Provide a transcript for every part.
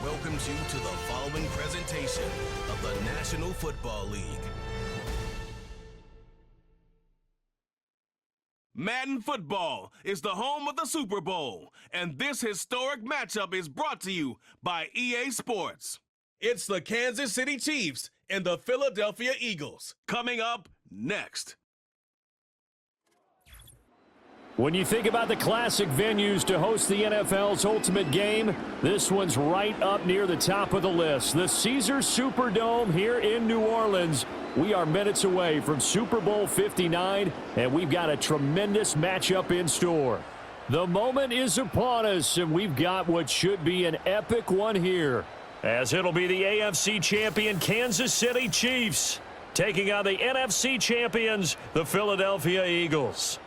welcomes you to the following presentation of the National Football League. Madden Football is the home of the Super Bowl, and this historic matchup is brought to you by EA Sports. It's the Kansas City Chiefs and the Philadelphia Eagles, coming up next. When you think about the classic venues to host the NFL's ultimate game, this one's right up near the top of the list. The Caesars Superdome here in New Orleans. We are minutes away from Super Bowl 59, and we've got a tremendous matchup in store. The moment is upon us, and we've got what should be an epic one here, as it'll be the AFC champion Kansas City Chiefs taking on the NFC champions, the Philadelphia Eagles.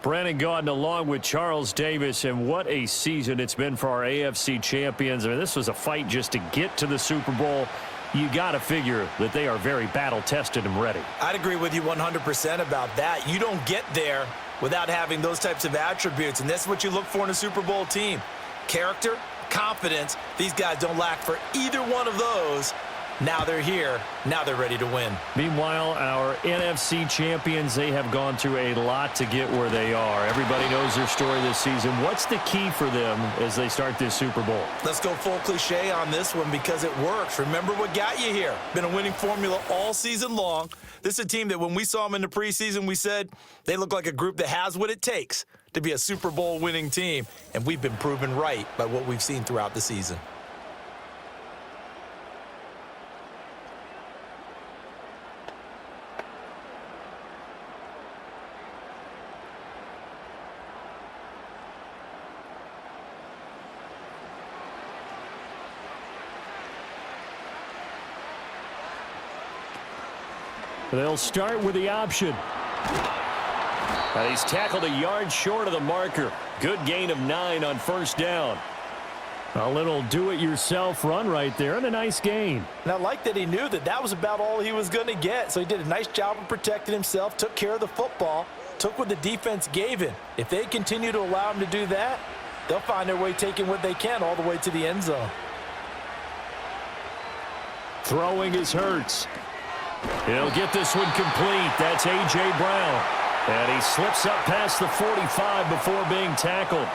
Brandon Gaudin along with Charles Davis, and what a season it's been for our AFC champions. I mean, this was a fight just to get to the Super Bowl. You got to figure that they are very battle-tested and ready. I'd agree with you 100% about that. You don't get there without having those types of attributes, and that's what you look for in a Super Bowl team. Character, confidence. These guys don't lack for either one of those. Now they're here. Now they're ready to win. Meanwhile, our NFC champions, they have gone through a lot to get where they are. Everybody knows their story this season. What's the key for them as they start this Super Bowl? Let's go full cliche on this one because it works. Remember what got you here. Been a winning formula all season long. This is a team that when we saw them in the preseason, we said they look like a group that has what it takes to be a Super Bowl winning team. And we've been proven right by what we've seen throughout the season. They'll start with the option. And he's tackled a yard short of the marker. Good gain of 9 on first down. A little do-it-yourself run right there, and a nice gain. And I like that he knew that that was about all he was going to get. So he did a nice job of protecting himself, took care of the football, took what the defense gave him. If they continue to allow him to do that, they'll find their way taking what they can all the way to the end zone. Throwing is Hurts. He'll get this one complete. That's A.J. Brown. And he slips up past the 45 before being tackled.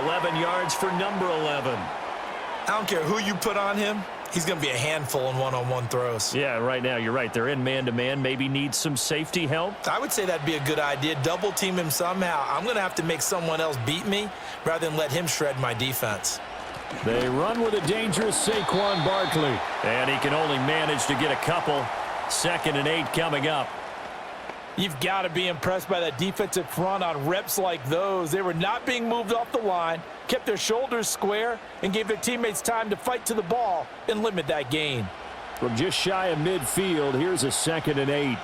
11 yards for number 11. I don't care who you put on him. He's going to be a handful in one-on-one throws. Yeah, right now, you're right. They're in man-to-man. Maybe need some safety help. I would say that'd be a good idea. Double team him somehow. I'm going to have to make someone else beat me rather than let him shred my defense. They run with a dangerous Saquon Barkley. And he can only manage to get a couple. 2nd and 8 coming up. You've got to be impressed by that defensive front on reps like those. They were not being moved off the line, kept their shoulders square, and gave their teammates time to fight to the ball and limit that gain. From just shy of midfield, here's a 2nd and 8.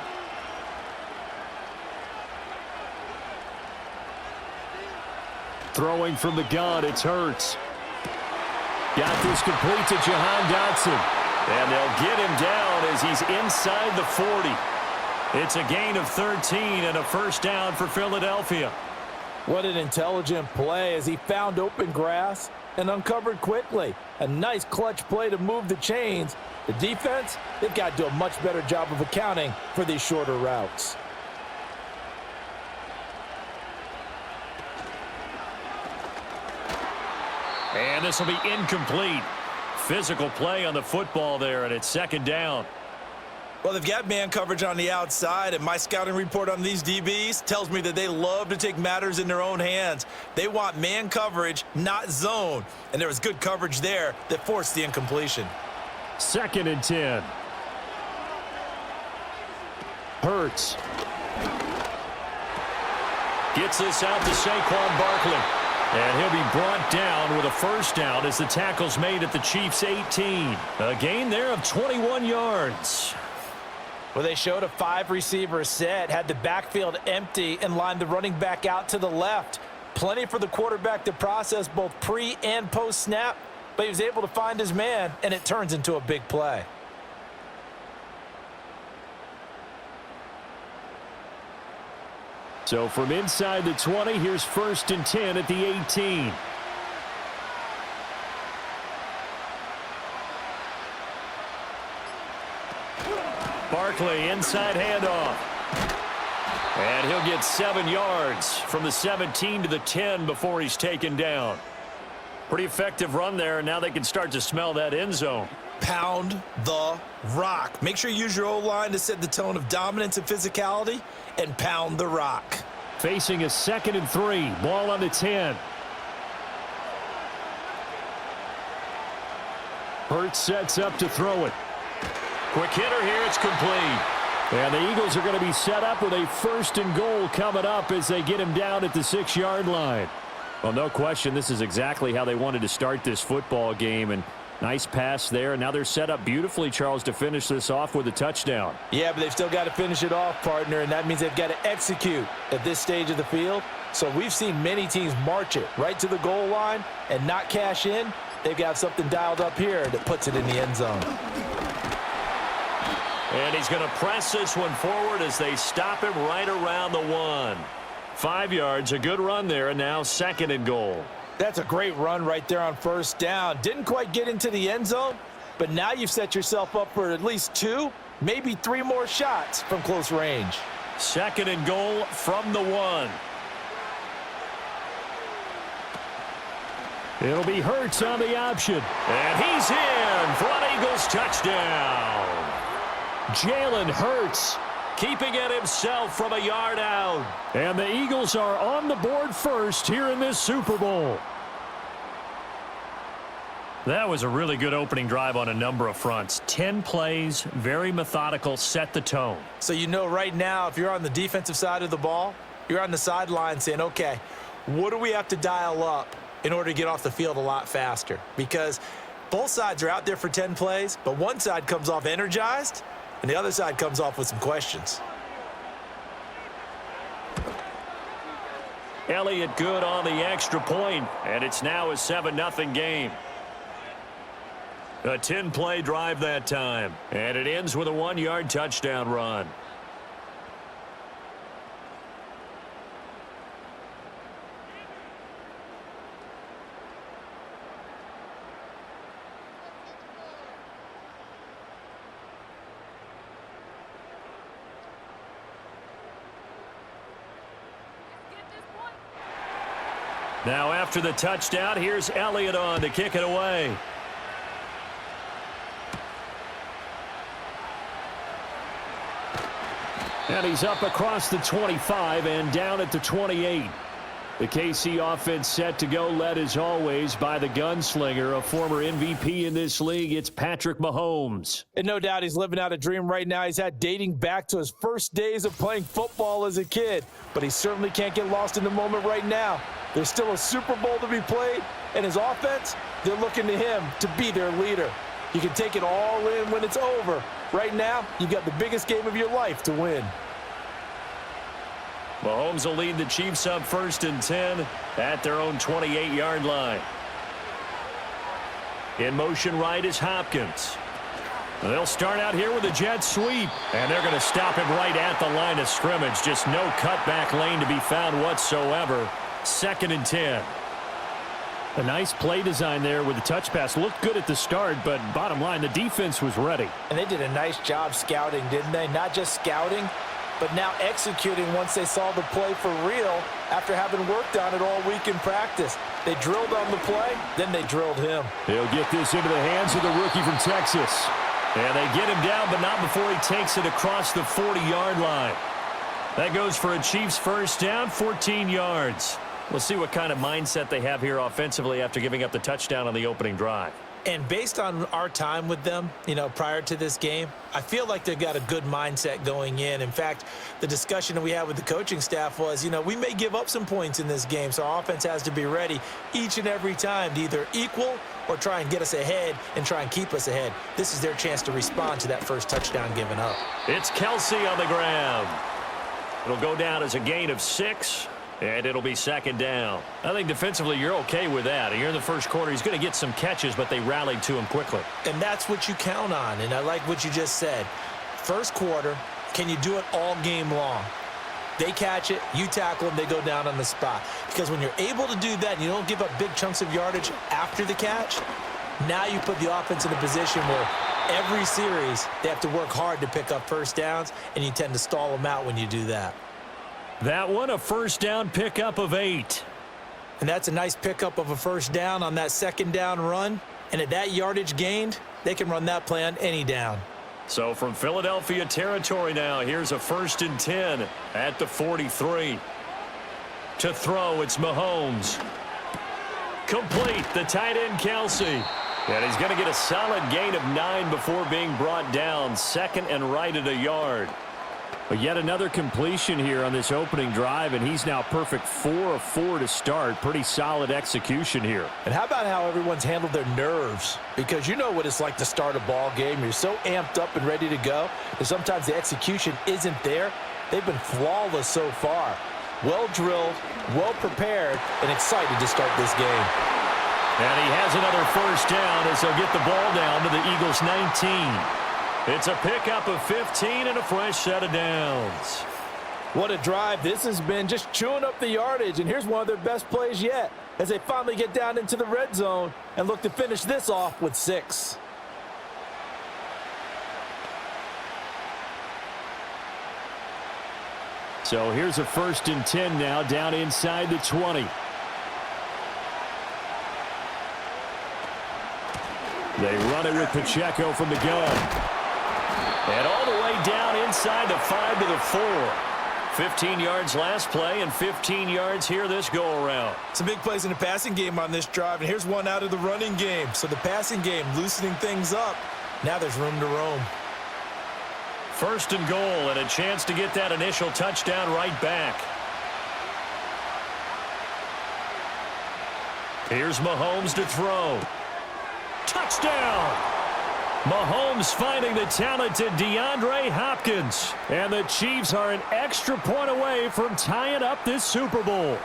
Throwing from the gun, it's Hurts. Got this complete to Jahan Dotson. And they'll get him down as he's inside the 40. It's a gain of 13 and a first down for Philadelphia. What an intelligent play as he found open grass and uncovered quickly. A nice clutch play to move the chains. The defense, they've got to do a much better job of accounting for these shorter routes. And this will be incomplete. Physical play on the football there, and it's 2nd down. Well, they've got man coverage on the outside, and my scouting report on these DBs tells me that they love to take matters in their own hands. They want man coverage, not zone. And there was good coverage there that forced the incompletion. 2nd and 10. Hurts. Gets this out to Saquon Barkley. And he'll be brought down with a first down as the tackle's made at the Chiefs' 18. A gain there of 21 yards. Well, they showed a 5-receiver set, had the backfield empty, and lined the running back out to the left. Plenty for the quarterback to process both pre- and post-snap, but he was able to find his man, and it turns into a big play. So from inside the 20, here's 1st and 10 at the 18. Barkley, inside handoff. And he'll get 7 yards from the 17 to the 10 before he's taken down. Pretty effective run there, and now they can start to smell that end zone. Pound the rock. Make sure you use your O-line to set the tone of dominance and physicality, and pound the rock. Facing a 2nd and 3. Ball on the 10. Hurts sets up to throw it. Quick hitter here. It's complete. And the Eagles are going to be set up with a 1st and goal coming up as they get him down at the 6-yard line. Well, no question, this is exactly how they wanted to start this football game. And nice pass there. Now they're set up beautifully, Charles, to finish this off with a touchdown. Yeah, but they've still got to finish it off, partner, and that means they've got to execute at this stage of the field. So we've seen many teams march it right to the goal line and not cash in. They've got something dialed up here that puts it in the end zone. And he's going to press this one forward as they stop him right around the 1. 5 yards, a good run there, and now 2nd and goal. That's a great run right there on 1st down. Didn't quite get into the end zone, but now you've set yourself up for at least 2, maybe 3 more shots from close range. 2nd and goal from the 1. It'll be Hurts on the option. And he's in for an Eagles touchdown. Jalen Hurts keeping it himself from a yard out. And the Eagles are on the board first here in this Super Bowl. That was a really good opening drive on a number of fronts. 10 plays, very methodical, set the tone. So you know right now, if you're on the defensive side of the ball, you're on the sideline saying, okay, what do we have to dial up in order to get off the field a lot faster? Because both sides are out there for 10 plays, but one side comes off energized, and the other side comes off with some questions. Elliott good on the extra point, and it's now a 7-0 game. A 10-play drive that time, and it ends with a 1-yard touchdown run. Now after the touchdown, here's Elliott on to kick it away. And he's up across the 25 and down at the 28. The KC offense set to go, led as always by the gunslinger, a former MVP in this league. It's Patrick Mahomes. And no doubt he's living out a dream right now. He's had dating back to his first days of playing football as a kid. But he certainly can't get lost in the moment right now. There's still a Super Bowl to be played, and his offense, they're looking to him to be their leader. You can take it all in when it's over. Right now, you've got the biggest game of your life to win. Mahomes will lead the Chiefs up 1st and 10 at their own 28-yard line. In motion right is Hopkins. They'll start out here with a jet sweep, and they're going to stop him right at the line of scrimmage. Just no cutback lane to be found whatsoever. 2nd and 10. A nice play design there with the touch pass. Looked good at the start, but bottom line, the defense was ready. And they did a nice job scouting, didn't they? Not just scouting, but now executing once they saw the play for real after having worked on it all week in practice. They drilled on the play, then they drilled him. They'll get this into the hands of the rookie from Texas. And they get him down, but not before he takes it across the 40-yard line. That goes for a Chiefs 1st down, 14 yards. We'll see what kind of mindset they have here offensively after giving up the touchdown on the opening drive. And based on our time with them, prior to this game, I feel like they've got a good mindset going in. In fact, the discussion that we had with the coaching staff was, we may give up some points in this game, so our offense has to be ready each and every time to either equal or try and get us ahead and try and keep us ahead. This is their chance to respond to that first touchdown given up. It's Kelsey on the ground. It'll go down as a gain of 6. And it'll be 2nd down. I think defensively you're okay with that. You're in the first quarter. He's going to get some catches, but they rallied to him quickly. And that's what you count on. And I like what you just said. First quarter, can you do it all game long? They catch it, you tackle them, they go down on the spot. Because when you're able to do that and you don't give up big chunks of yardage after the catch, now you put the offense in a position where every series, they have to work hard to pick up first downs, and you tend to stall them out when you do that. That one, a first down pickup of 8. And that's a nice pickup of a first down on that second down run. And at that yardage gained, they can run that play on any down. So from Philadelphia territory now, here's a 1st and 10 at the 43. To throw, it's Mahomes. Complete, the tight end Kelsey. And he's going to get a solid gain of 9 before being brought down. 2nd and right at a yard. But yet another completion here on this opening drive, and he's now perfect 4 of 4 to start. Pretty solid execution here. And how about how everyone's handled their nerves? Because you know what it's like to start a ball game. You're so amped up and ready to go, and sometimes the execution isn't there. They've been flawless so far. Well drilled, well prepared, and excited to start this game. And he has another first down as they'll get the ball down to the Eagles' 19. It's a pickup of 15 and a fresh set of downs. What a drive this has been, just chewing up the yardage, and here's one of their best plays yet as they finally get down into the red zone and look to finish this off with 6. So here's a 1st and 10 now down inside the 20. They run it with Pacheco from the gun. And all the way down inside the 5 to the 4. 15 yards last play and 15 yards here this go-around. Some big plays in the passing game on this drive, and here's one out of the running game. So the passing game loosening things up. Now there's room to roam. 1st and goal, and a chance to get that initial touchdown right back. Here's Mahomes to throw. Touchdown! Mahomes finding the talented DeAndre Hopkins. And the Chiefs are an extra point away from tying up this Super Bowl.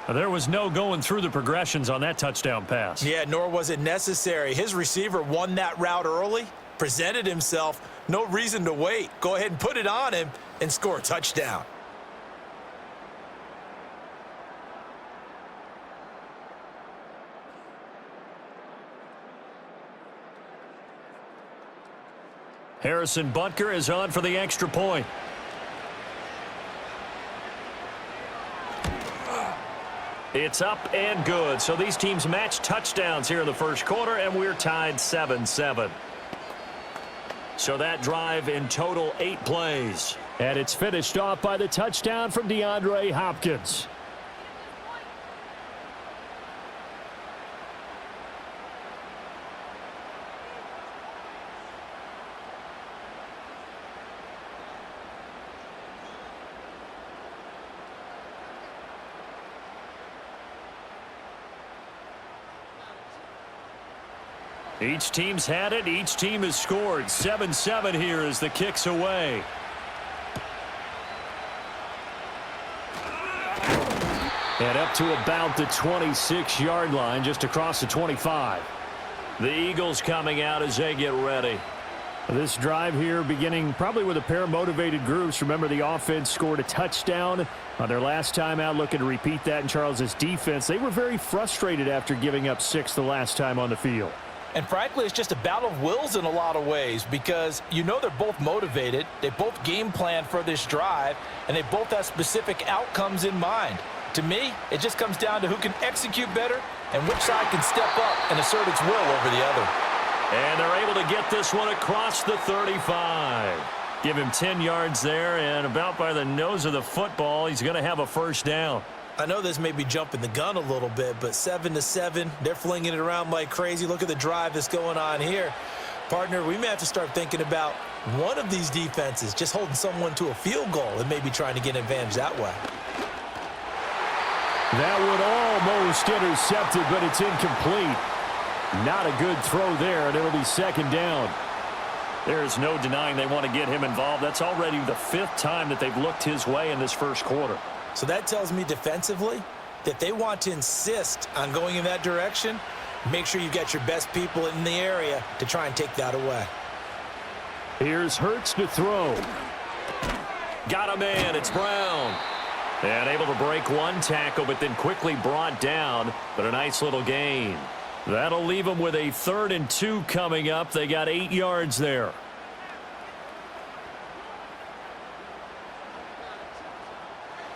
There was no going through the progressions on that touchdown pass. Yeah, nor was it necessary. His receiver won that route early, presented himself, no reason to wait. Go ahead and put it on him and score a touchdown. Harrison Butker is on for the extra point. It's up and good. So these teams match touchdowns here in the first quarter, and we're tied 7-7. So that drive in total 8 plays. And it's finished off by the touchdown from DeAndre Hopkins. Each team's had it. Each team has scored. 7-7 here as the kick's away. And up to about the 26-yard line, just across the 25. The Eagles coming out as they get ready. This drive here beginning probably with a pair of motivated groups. Remember, the offense scored a touchdown on their last time out, looking to repeat that in Charles's defense. They were very frustrated after giving up 6 the last time on the field. And frankly, it's just a battle of wills in a lot of ways because you know they're both motivated, they both game plan for this drive, and they both have specific outcomes in mind. To me, it just comes down to who can execute better and which side can step up and assert its will over the other. And they're able to get this one across the 35. Give him 10 yards there, and about by the nose of the football, he's going to have a first down. I know this may be jumping the gun a little bit, but 7-7, they're flinging it around like crazy. Look at the drive that's going on here. Partner, we may have to start thinking about one of these defenses just holding someone to a field goal and maybe trying to get an advantage that way. That would almost intercepted, but it's incomplete. Not a good throw there, and it'll be 2nd down. There's no denying they want to get him involved. That's already the 5th time that they've looked his way in this first quarter. So that tells me defensively that they want to insist on going in that direction. Make sure you get your best people in the area to try and take that away. Here's Hurts to throw. Got a man. It's Brown. And able to break one tackle, but then quickly brought down. But a nice little gain. That'll leave them with a 3rd and 2 coming up. They got 8 yards there.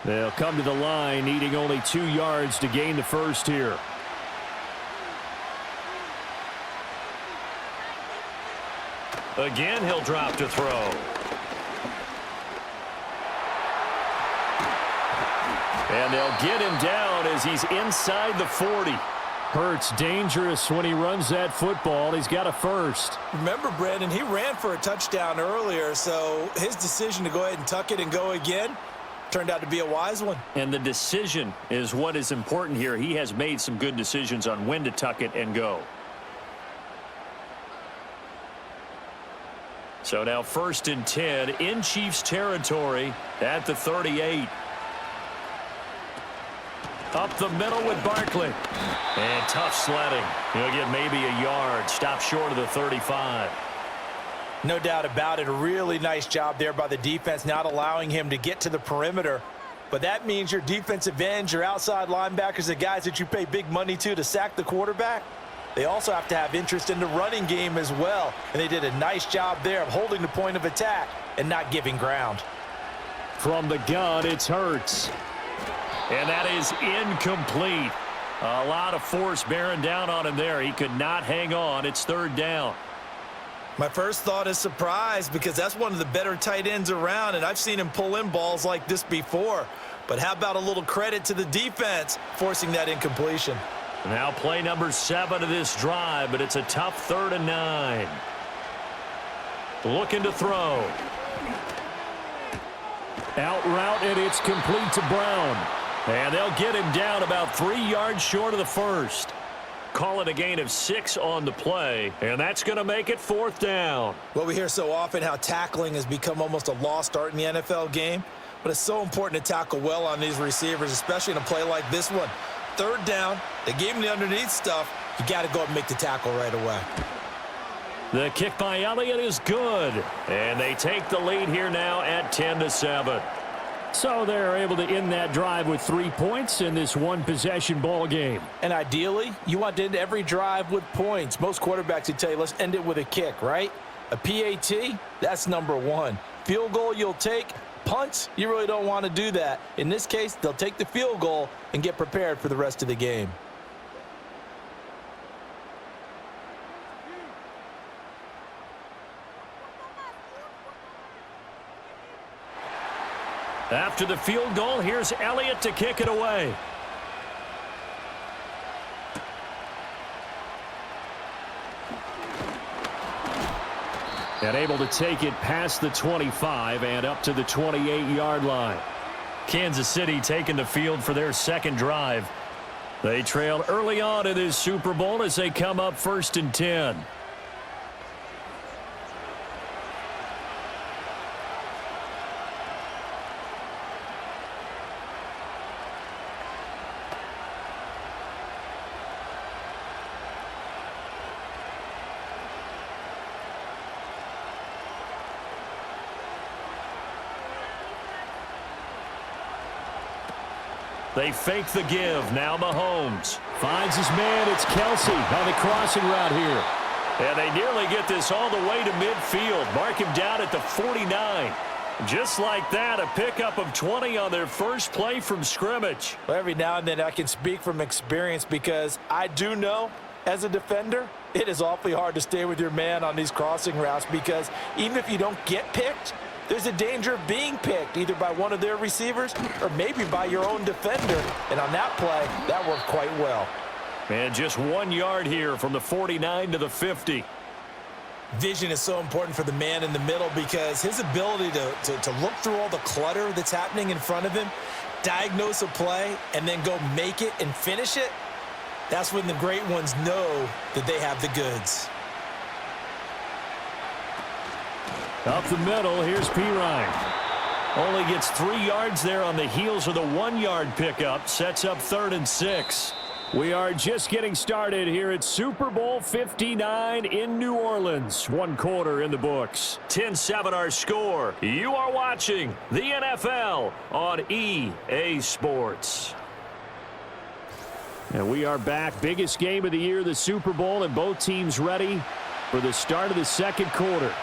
They'll come to the line, needing only 2 yards to gain the first here. Again, he'll drop to throw. And they'll get him down as he's inside the 40. Hurts dangerous when he runs that football. He's got a first. Remember, Brandon, he ran for a touchdown earlier, so his decision to go ahead and tuck it and go again turned out to be a wise one. And the decision is what is important here. He has made some good decisions on when to tuck it and go. So now 1st and 10 in Chiefs territory at the 38. Up the middle with Barkley. And tough sledding. He'll get maybe a yard. Stop short of the 35. No doubt about it. A really nice job there by the defense, not allowing him to get to the perimeter. But that means your defensive ends, your outside linebackers, the guys that you pay big money to sack the quarterback, they also have to have interest in the running game as well. And they did a nice job there of holding the point of attack and not giving ground. From the gun, it's Hurts. And that is incomplete. A lot of force bearing down on him there. He could not hang on. It's 3rd down. My first thought is surprise, because that's one of the better tight ends around, and I've seen him pull in balls like this before. But how about a little credit to the defense forcing that incompletion? Now play number 7 of this drive, but it's a tough 3rd and 9. Looking to throw. Out route, and it's complete to Brown. And they'll get him down about 3 yards short of the first. Call it a gain of 6 on the play, and that's going to make it 4th down. Well, we hear so often how tackling has become almost a lost art in the NFL game, but it's so important to tackle well on these receivers, especially in a play like this one. 3rd down, they gave him the underneath stuff. You got to go up and make the tackle right away. The kick by Elliott is good, and they take the lead here now at 10-7. So they're able to end that drive with 3 points in this one-possession ball game. And ideally, you want to end every drive with points. Most quarterbacks would tell you, let's end it with a kick, right? A PAT, that's number 1. Field goal you'll take. Punts, you really don't want to do that. In this case, they'll take the field goal and get prepared for the rest of the game. After the field goal, here's Elliott to kick it away. And able to take it past the 25 and up to the 28-yard line. Kansas City taking the field for their 2nd drive. They trailed early on in this Super Bowl as they come up 1st and 10. They fake the give. Now Mahomes finds his man. It's Kelsey on the crossing route here. And they nearly get this all the way to midfield. Mark him down at the 49. Just like that, a pickup of 20 on their first play from scrimmage. Well, every now and then I can speak from experience, because I do know, as a defender, it is awfully hard to stay with your man on these crossing routes, because even if you don't get picked, there's a danger of being picked either by one of their receivers or maybe by your own defender. And on that play, that worked quite well. And just 1 yard here from the 49 to the 50. Vision is so important for the man in the middle, because his ability to look through all the clutter that's happening in front of him, diagnose a play, and then go make it and finish it, that's when the great ones know that they have the goods. Up the middle, here's Pirine. Only gets 3 yards there on the heels of the 1 yard pickup. Sets up 3rd and 6. We are just getting started here at Super Bowl 59 in New Orleans. 1 quarter in the books. 10-7 our score. You are watching the NFL on EA Sports. And we are back. Biggest game of the year, the Super Bowl, and both teams ready for the start of the second quarter.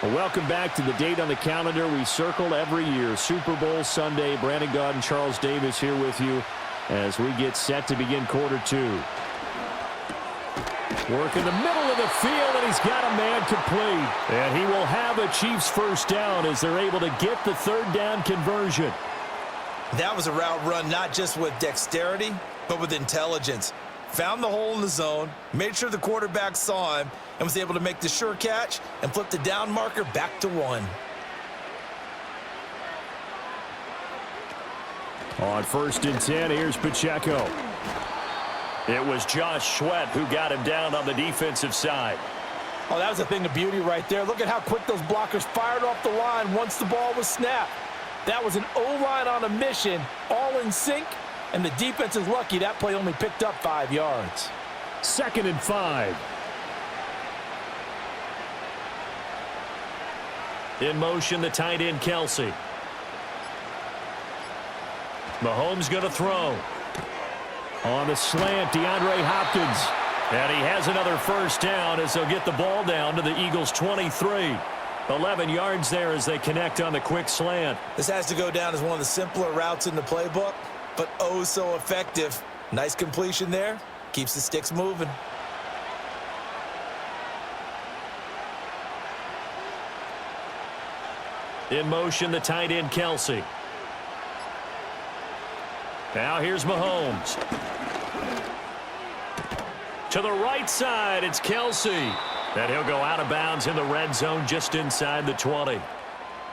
Well, welcome back to the date on the calendar we circle every year. Super Bowl Sunday. Brandon Gaud and Charles Davis here with you as we get set to begin quarter two. Work in the middle of the field, and he's got a man complete. And he will have a Chiefs first down as they're able to get the third down conversion. That was a route run not just with dexterity, but with intelligence. Found the hole in the zone, made sure the quarterback saw him, and was able to make the sure catch and flip the down marker back to 1. On 1st and 10, here's Pacheco. It was Josh Sweat who got him down on the defensive side. Oh, that was a thing of beauty right there. Look at how quick those blockers fired off the line once the ball was snapped. That was an O-line on a mission, all in sync, and the defense is lucky that play only picked up 5 yards. 2nd and 5. In motion, the tight end, Kelsey. Mahomes going to throw. On the slant, DeAndre Hopkins. And he has another first down as they'll get the ball down to the Eagles' 23. 11 yards there as they connect on the quick slant. This has to go down as one of the simpler routes in the playbook, but oh so effective. Nice completion there. Keeps the sticks moving. In motion, the tight end, Kelsey. Now here's Mahomes. To the right side, it's Kelsey. And he'll go out of bounds in the red zone just inside the 20.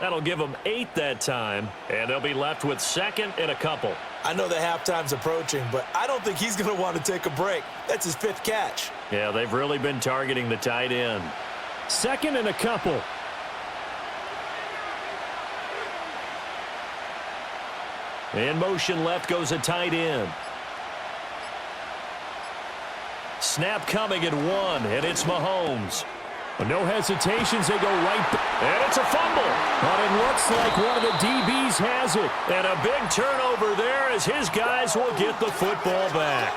That'll give them 8 that time, and they'll be left with 2nd and a couple. I know the halftime's approaching, but I don't think he's going to want to take a break. That's his 5th catch. Yeah, they've really been targeting the tight end. 2nd and a couple. In motion left goes a tight end. Snap coming at 1, and it's Mahomes. No hesitations, they go right back. And it's a fumble. But it looks like one of the DBs has it. And a big turnover there as his guys will get the football back.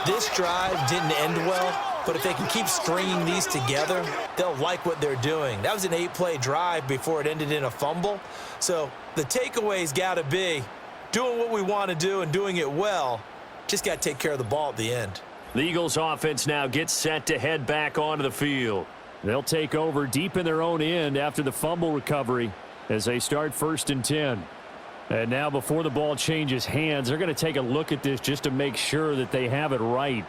This drive didn't end well, but if they can keep stringing these together, they'll like what they're doing. That was an 8-play drive before it ended in a fumble. So the takeaway's got to be doing what we want to do and doing it well. Just got to take care of the ball at the end. The Eagles offense now gets set to head back onto the field. They'll take over deep in their own end after the fumble recovery as they start 1st and 10. And now before the ball changes hands, they're going to take a look at this just to make sure that they have it right.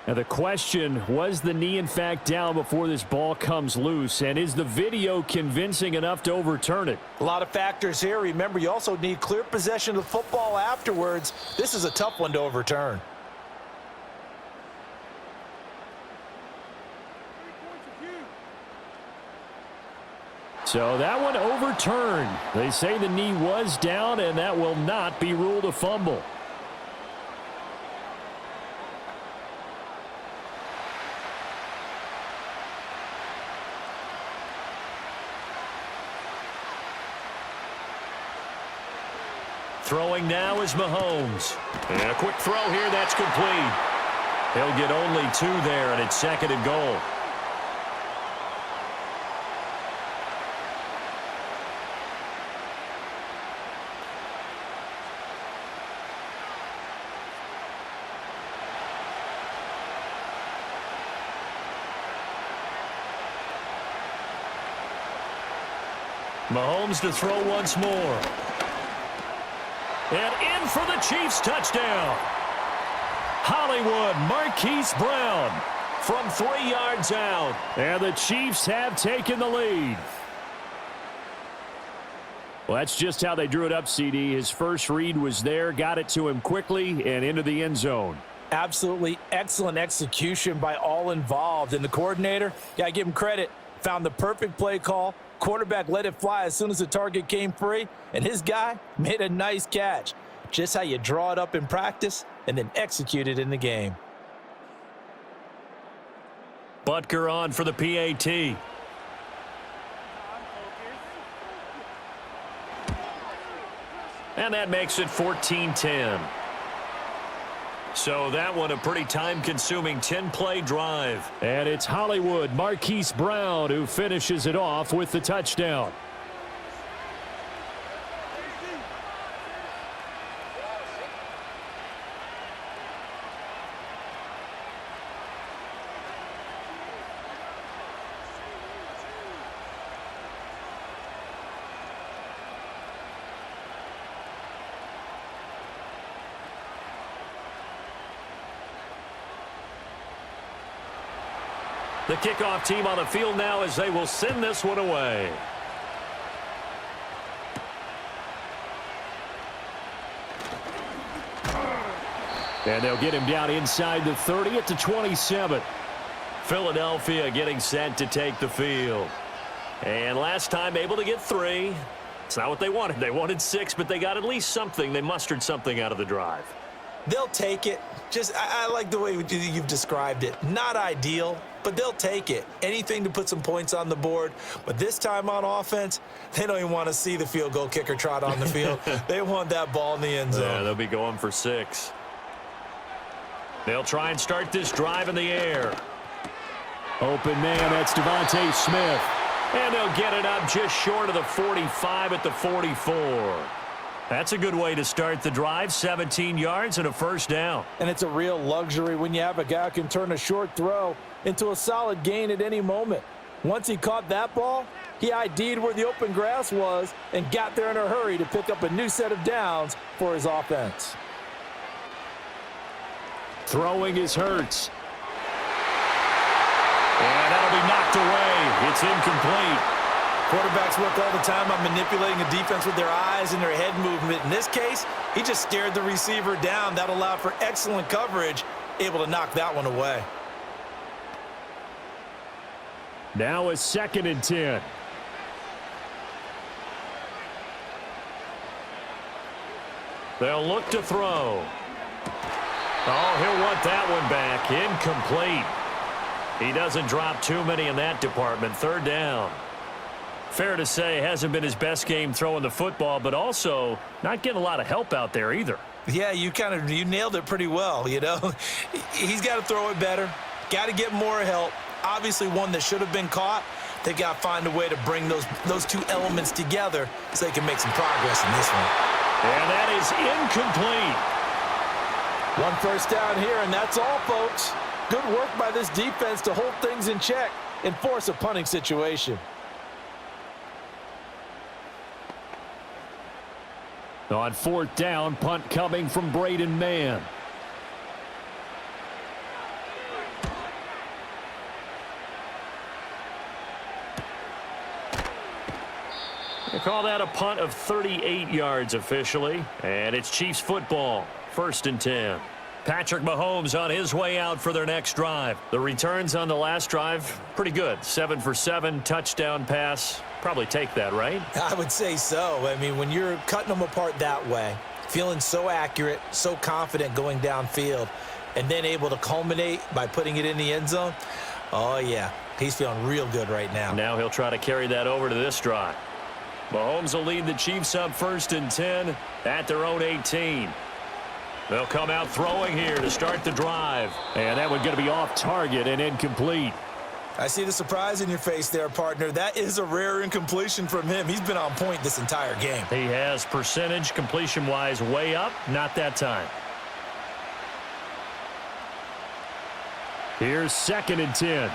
Now the question, was the knee in fact down before this ball comes loose? And is the video convincing enough to overturn it? A lot of factors here. Remember, you also need clear possession of the football afterwards. This is a tough one to overturn. So that one overturned. They say the knee was down, and that will not be ruled a fumble. Throwing now is Mahomes. And a quick throw here, that's complete. He'll get only 2 there, and it's 2nd and goal. Mahomes to throw once more. And in for the Chiefs touchdown. Hollywood Marquise Brown from 3 yards out. And the Chiefs have taken the lead. Well, that's just how they drew it up, CD. His first read was there, got it to him quickly, and into the end zone. Absolutely excellent execution by all involved. And the coordinator, got to give him credit, found the perfect play call. Quarterback let it fly as soon as the target came free, and his guy made a nice catch. Just how you draw it up in practice and then execute it in the game. Butker on for the PAT. And that makes it 14-10. So that one a pretty time-consuming 10-play drive. And it's Hollywood Marquise Brown who finishes it off with the touchdown. The kickoff team on the field now as they will send this one away. And they'll get him down inside the 30 at the 27. Philadelphia getting set to take the field. And last time able to get 3. It's not what they wanted. They wanted 6, but they got at least something. They mustered something out of the drive. They'll take it. I like the way you've described it. Not ideal, but they'll take it. Anything to put some points on the board. But this time on offense, they don't even want to see the field goal kicker trot on the field. They want that ball in the end zone. Yeah, they'll be going for 6. They'll try and start this drive in the air. Open man, that's Devontae Smith. And they'll get it up just short of the 45 at the 44. That's a good way to start the drive, 17 yards and a first down. And it's a real luxury when you have a guy who can turn a short throw into a solid gain at any moment. Once he caught that ball, he ID'd where the open grass was and got there in a hurry to pick up a new set of downs for his offense. Throwing is Hurts. And that'll be knocked away. It's incomplete. Quarterbacks work all the time on manipulating a defense with their eyes and their head movement. In this case, he just stared the receiver down. That allowed for excellent coverage, able to knock that one away. Now a 2nd and 10. They'll look to throw. Oh, he'll want that one back. Incomplete. He doesn't drop too many in that department. 3rd down. Fair to say, hasn't been his best game throwing the football, but also not getting a lot of help out there either. Yeah, you nailed it pretty well, you know. He's got to throw it better. Got to get more help. Obviously one that should have been caught. They got to find a way to bring those two elements together so they can make some progress in this one. And that is incomplete. 1 first down here, and that's all, folks. Good work by this defense to hold things in check and force a punting situation. On 4th down, punt coming from Braden Mann. They call that a punt of 38 yards officially, and it's Chiefs football. 1st and 10. Patrick Mahomes on his way out for their next drive. The returns on the last drive, pretty good. 7 for 7, touchdown pass. Probably take that, right? I would say so. I mean, when you're cutting them apart that way, feeling so accurate, so confident going downfield, and then able to culminate by putting it in the end zone, oh, yeah, he's feeling real good right now. Now he'll try to carry that over to this drive. Mahomes will lead the Chiefs up 1st and 10 at their own 18. They'll come out throwing here to start the drive. And that one's going to be off target and incomplete. I see the surprise in your face there, partner. That is a rare incompletion from him. He's been on point this entire game. He has percentage completion-wise way up. Not that time. Here's 2nd and 10.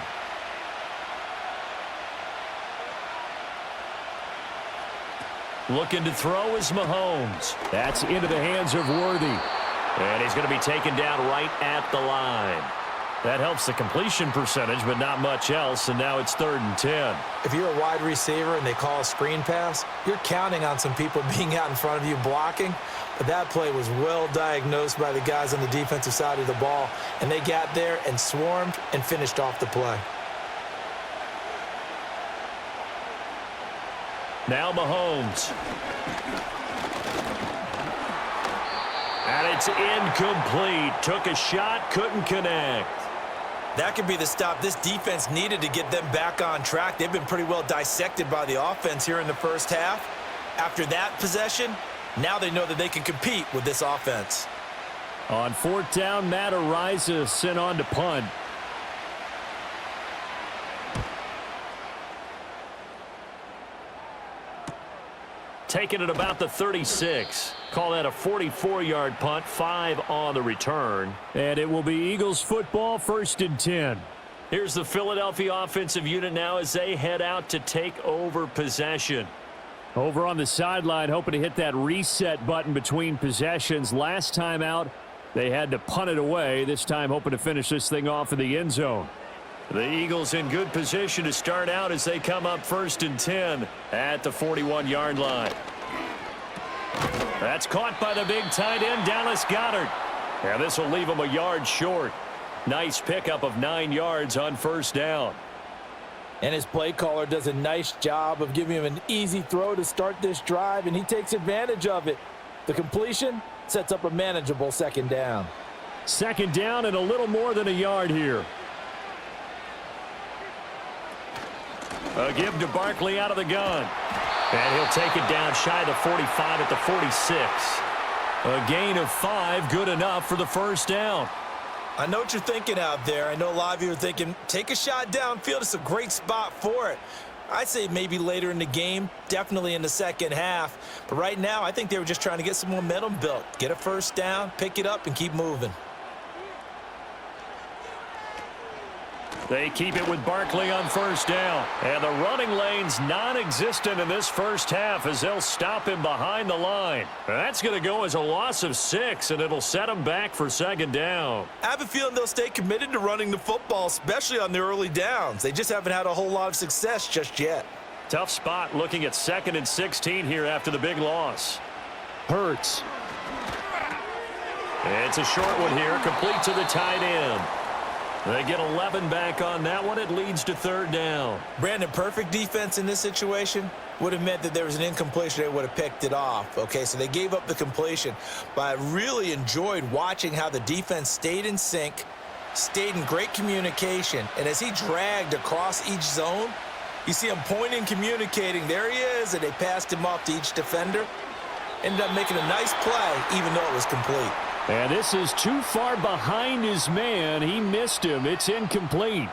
Looking to throw is Mahomes. That's into the hands of Worthy. And he's going to be taken down right at the line. That helps the completion percentage, but not much else, and now it's 3rd and 10. If you're a wide receiver and they call a screen pass, you're counting on some people being out in front of you blocking, but that play was well diagnosed by the guys on the defensive side of the ball, and they got there and swarmed and finished off the play. Now Mahomes. And it's incomplete. Took a shot, couldn't connect. That could be the stop this defense needed to get them back on track. They've been pretty well dissected by the offense here in the first half. After that possession, Now they know that they can compete with this offense. On fourth down, Matt Ariza sent on to punt. Taking it about the 36. Call that a 44-yard punt, 5 on the return. And it will be Eagles football, 1st and 10. Here's the Philadelphia offensive unit now as they head out to take over possession. Over on the sideline, hoping to hit that reset button between possessions. Last time out, they had to punt it away. This time, hoping to finish this thing off in the end zone. The Eagles in good position to start out as they come up 1st and 10 at the 41-yard line. That's caught by the big tight end, Dallas Goedert. Yeah, this will leave him a yard short. Nice pickup of 9 yards on 1st down. And his play caller does a nice job of giving him an easy throw to start this drive, and he takes advantage of it. The completion sets up a manageable 2nd down. 2nd down and a little more than a yard here. A give to Barkley out of the gun. And he'll take it down shy of the 45 at the 46. A gain of 5, good enough for the 1st down. I know what you're thinking out there. I know a lot of you are thinking, take a shot downfield. It's a great spot for it. I'd say maybe later in the game, definitely in the 2nd half. But right now, I think they were just trying to get some momentum built. Get a 1st down, pick it up, and keep moving. They keep it with Barkley on 1st down. And the running lane's non-existent in this 1st half as they'll stop him behind the line. That's going to go as a loss of 6, and it'll set him back for 2nd down. I have a feeling they'll stay committed to running the football, especially on the early downs. They just haven't had a whole lot of success just yet. Tough spot looking at 2nd and 16 here after the big loss. Hurts. It's a short one here, complete to the tight end. They get 11 back on that one. It leads to 3rd down. Brandon, perfect defense in this situation would have meant that there was an incompletion. They would have picked it off. Okay, so they gave up the completion. But I really enjoyed watching how the defense stayed in sync, stayed in great communication. And as he dragged across each zone, you see him pointing, communicating. There he is, and they passed him off to each defender. Ended up making a nice play, even though it was complete. And this is too far behind his man. He missed him. It's incomplete.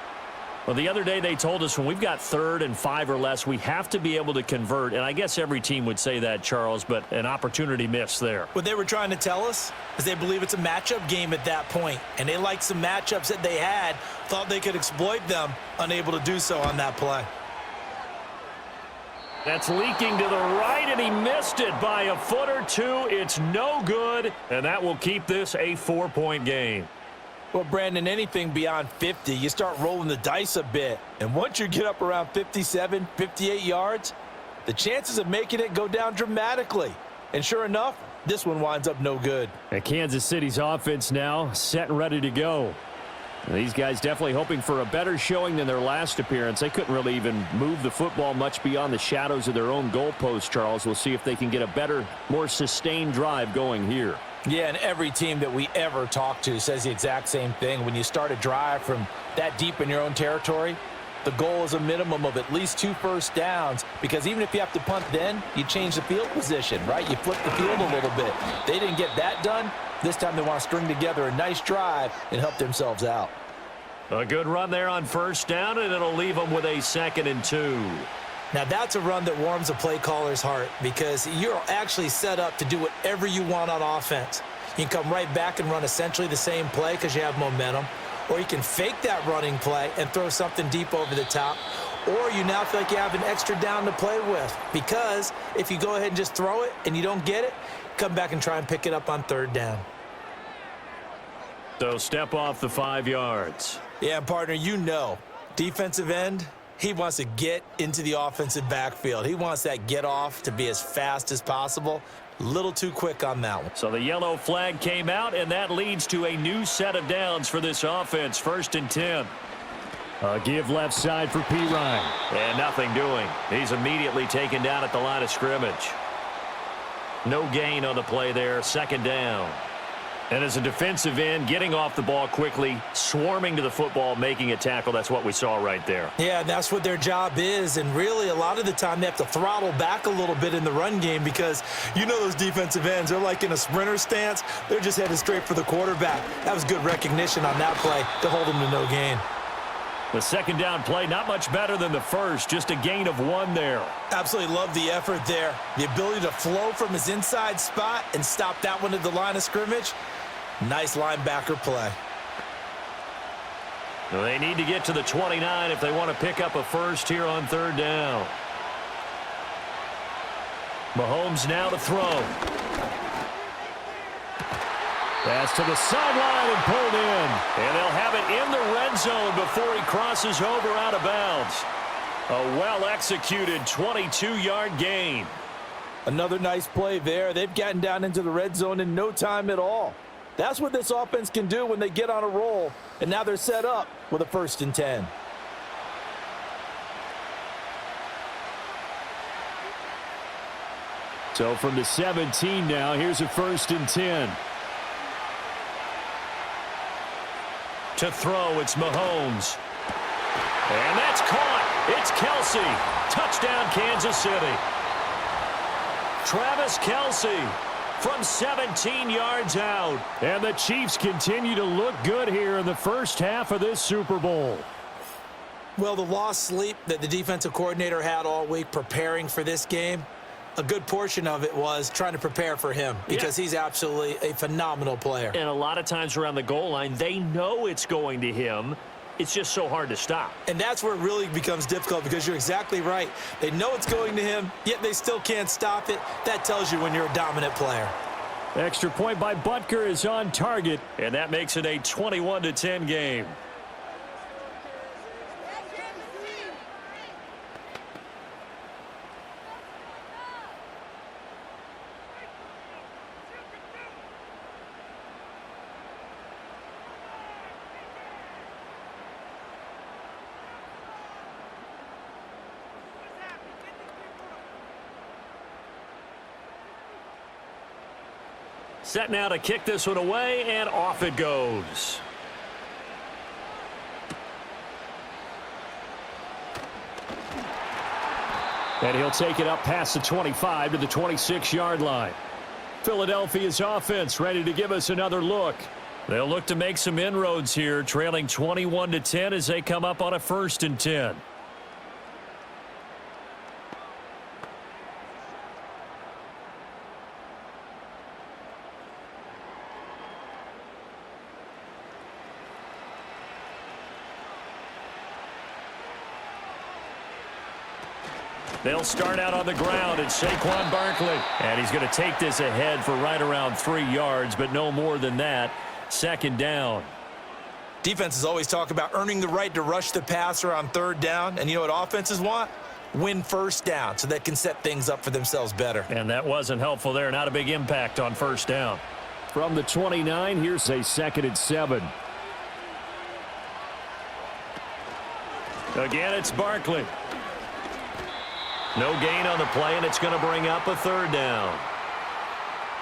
Well, the other day they told us when we've got 3rd and 5 or less, we have to be able to convert. And I guess every team would say that, Charles, but an opportunity missed there. What they were trying to tell us is they believe it's a matchup game at that point. And they liked some matchups that they had, thought they could exploit them, unable to do so on that play. That's leaking to the right, and he missed it by a foot or 2. It's no good, and that will keep this a 4-point game. Well, Brandon, anything beyond 50, you start rolling the dice a bit. And once you get up around 57, 58 yards, the chances of making it go down dramatically. And sure enough, this one winds up no good. And Kansas City's offense now set and ready to go. These guys definitely hoping for a better showing than their last appearance. They couldn't really even move the football much beyond the shadows of their own goalpost, Charles. We'll see if they can get a better, more sustained drive going here. Yeah, and every team that we ever talk to says the exact same thing. When you start a drive from that deep in your own territory, the goal is a minimum of at least 2 first downs, because even if you have to punt then, you change the field position, right? You flip the field a little bit. They didn't get that done. This time they want to string together a nice drive and help themselves out. A good run there on 1st down, and it'll leave them with a 2nd and 2. Now, that's a run that warms a play caller's heart, because you're actually set up to do whatever you want on offense. You can come right back and run essentially the same play because you have momentum, or you can fake that running play and throw something deep over the top, or you now feel like you have an extra down to play with, because if you go ahead and just throw it and you don't get it, come back and try and pick it up on 3rd down. So step off the 5 yards. Yeah, partner, you know, defensive end, he wants to get into the offensive backfield. He wants that get off to be as fast as possible. A little too quick on that one. So the yellow flag came out, and that leads to a new set of downs for this offense. 1st and 10. A give left side for P. Ryan. And nothing doing. He's immediately taken down at the line of scrimmage. No gain on the play there. 2nd down. And as a defensive end, getting off the ball quickly, swarming to the football, making a tackle, that's what we saw right there. Yeah, that's what their job is, and really a lot of the time they have to throttle back a little bit in the run game because you know those defensive ends, they're like in a sprinter stance. They're just headed straight for the quarterback. That was good recognition on that play to hold them to no gain. The second down play, not much better than the first, just a gain of 1 there. Absolutely love the effort there. The ability to flow from his inside spot and stop that one at the line of scrimmage. Nice linebacker play. They need to get to the 29 if they want to pick up a first here on third down. Mahomes now to throw. Pass to the sideline and pulled in. And they'll have it in the red zone before he crosses over out of bounds. A well-executed 22-yard gain. Another nice play there. They've gotten down into the red zone in no time at all. That's what this offense can do when they get on a roll. And now they're set up with a 1st and 10. So from the 17 now, here's a 1st and 10. To throw, it's Mahomes. And that's caught. It's Kelsey. Touchdown, Kansas City. Travis Kelsey from 17 yards out. And the Chiefs continue to look good here in the first half of this Super Bowl. Well, the lost sleep that the defensive coordinator had all week preparing for this game, a good portion of it was trying to prepare for him because he's absolutely a phenomenal player. And a lot of times around the goal line, they know it's going to him. It's just so hard to stop. And that's where it really becomes difficult because you're exactly right. They know it's going to him, yet they still can't stop it. That tells you when you're a dominant player. Extra point by Butker is on target, and that makes it a 21-10 game. Set now to kick this one away, and off it goes. And he'll take it up past the 25 to the 26-yard line. Philadelphia's offense ready to give us another look. They'll look to make some inroads here, trailing 21-10 as they come up on a 1st and 10. They'll start out on the ground. It's Saquon Barkley. And he's going to take this ahead for right around 3 yards, but no more than that. 2nd down. Defenses always talk about earning the right to rush the passer on 3rd down. And you know what offenses want? Win 1st down so they can set things up for themselves better. And that wasn't helpful there. Not a big impact on 1st down. From the 29, here's a 2nd and 7. Again, it's Barkley. No gain on the play, and it's going to bring up a 3rd down.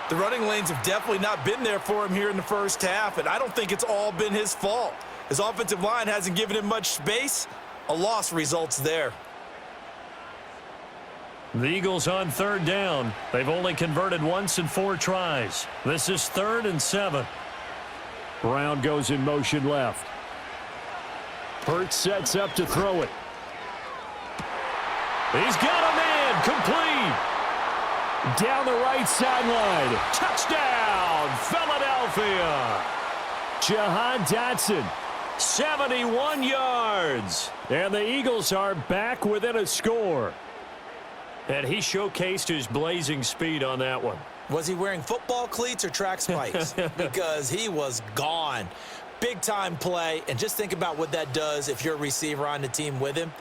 The running lanes have definitely not been there for him here in the first half, and I don't think it's all been his fault. His offensive line hasn't given him much space. A loss results there. The Eagles on 3rd down. They've only converted once in 4 tries. This is 3rd and 7. Brown goes in motion left. Hurts sets up to throw it. He's got a man, complete. Down the right sideline. Touchdown, Philadelphia. Jahan Dotson, 71 yards. And the Eagles are back within a score. And he showcased his blazing speed on that one. Was he wearing football cleats or track spikes? Because he was gone. Big-time play, and just think about what that does if you're a receiver on the team with him.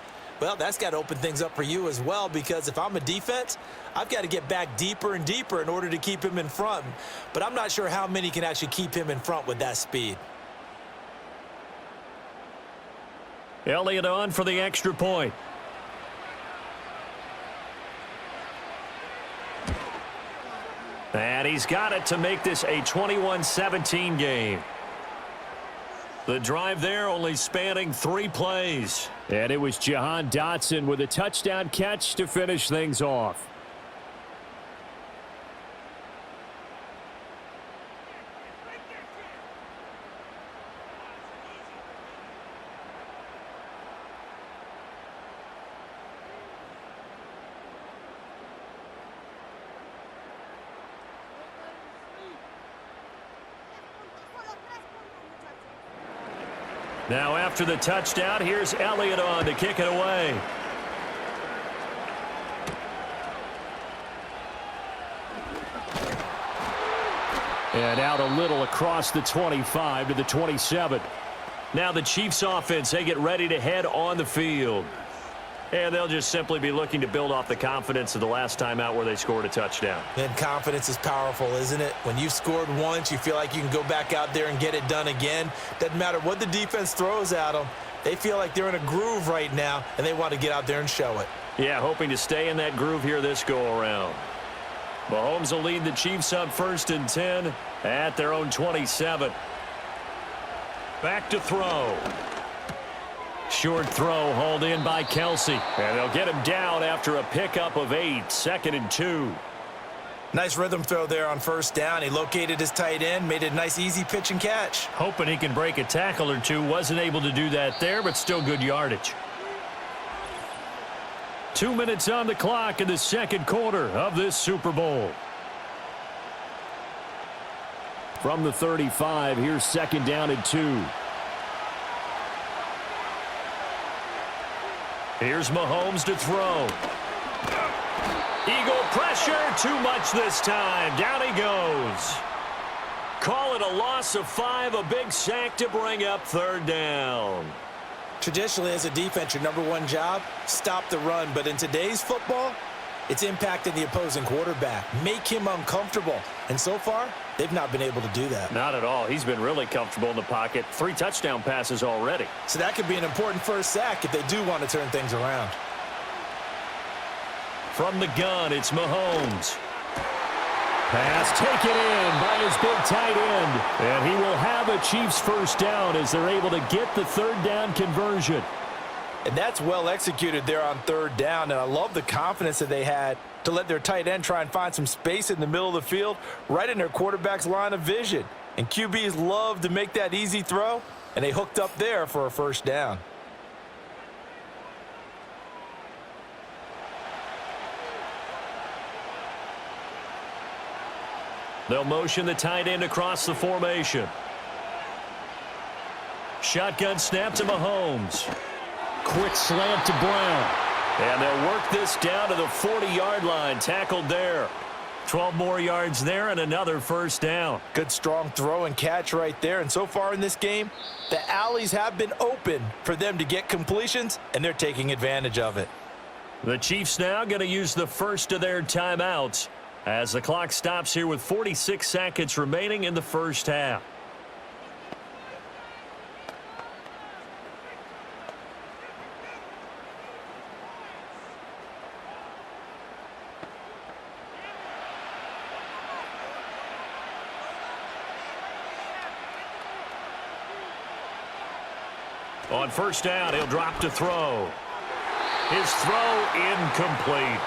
Well, that's got to open things up for you as well, because if I'm a defense, I've got to get back deeper and deeper in order to keep him in front. But I'm not sure how many can actually keep him in front with that speed. Elliott on for the extra point. And he's got it to make this a 21-17 game. The drive there only spanning 3 plays. And it was Jahan Dotson with a touchdown catch to finish things off. Now after the touchdown, here's Elliott on to kick it away. And out a little across the 25 to the 27. Now the Chiefs offense, they get ready to head on the field. And they'll just simply be looking to build off the confidence of the last time out where they scored a touchdown. And confidence is powerful, isn't it? When you've scored once, you feel like you can go back out there and get it done again. Doesn't matter what the defense throws at them. They feel like they're in a groove right now, and they want to get out there and show it. Yeah, hoping to stay in that groove here this go-around. Mahomes will lead the Chiefs up 1st and 10 at their own 27. Back to throw. Short throw hauled in by Kelsey. And they'll get him down after a pickup of 8. 2nd and 2. Nice rhythm throw there on 1st down. He located his tight end, made a nice easy pitch and catch. Hoping he can break a tackle or two. Wasn't able to do that there, but still good yardage. 2 minutes on the clock in the 2nd quarter of this Super Bowl. From the 35, here's 2nd down and 2. Here's Mahomes to throw. Eagle pressure, too much this time. Down he goes. Call it a loss of 5, a big sack to bring up 3rd down. Traditionally, as a defense, your #1 job, stop the run. But in today's football, it's impacting the opposing quarterback. Make him uncomfortable. And so far, they've not been able to do that. Not at all. He's been really comfortable in the pocket. 3 touchdown passes already. So that could be an important first sack if they do want to turn things around. From the gun, it's Mahomes. Pass taken in by his big tight end. And he will have a Chiefs 1st down as they're able to get the 3rd down conversion. And that's well executed there on 3rd down. And I love the confidence that they had to let their tight end try and find some space in the middle of the field, right in their quarterback's line of vision. And QBs love to make that easy throw, and they hooked up there for a 1st down. They'll motion the tight end across the formation. Shotgun snap to Mahomes. Quick slant to Brown. And they'll work this down to the 40-yard line. Tackled there. 12 more yards there and another 1st down. Good strong throw and catch right there. And so far in this game, the alleys have been open for them to get completions, and they're taking advantage of it. The Chiefs now going to use the first of their timeouts as the clock stops here with 46 seconds remaining in the 1st half. On 1st down, he'll drop to throw. His throw incomplete.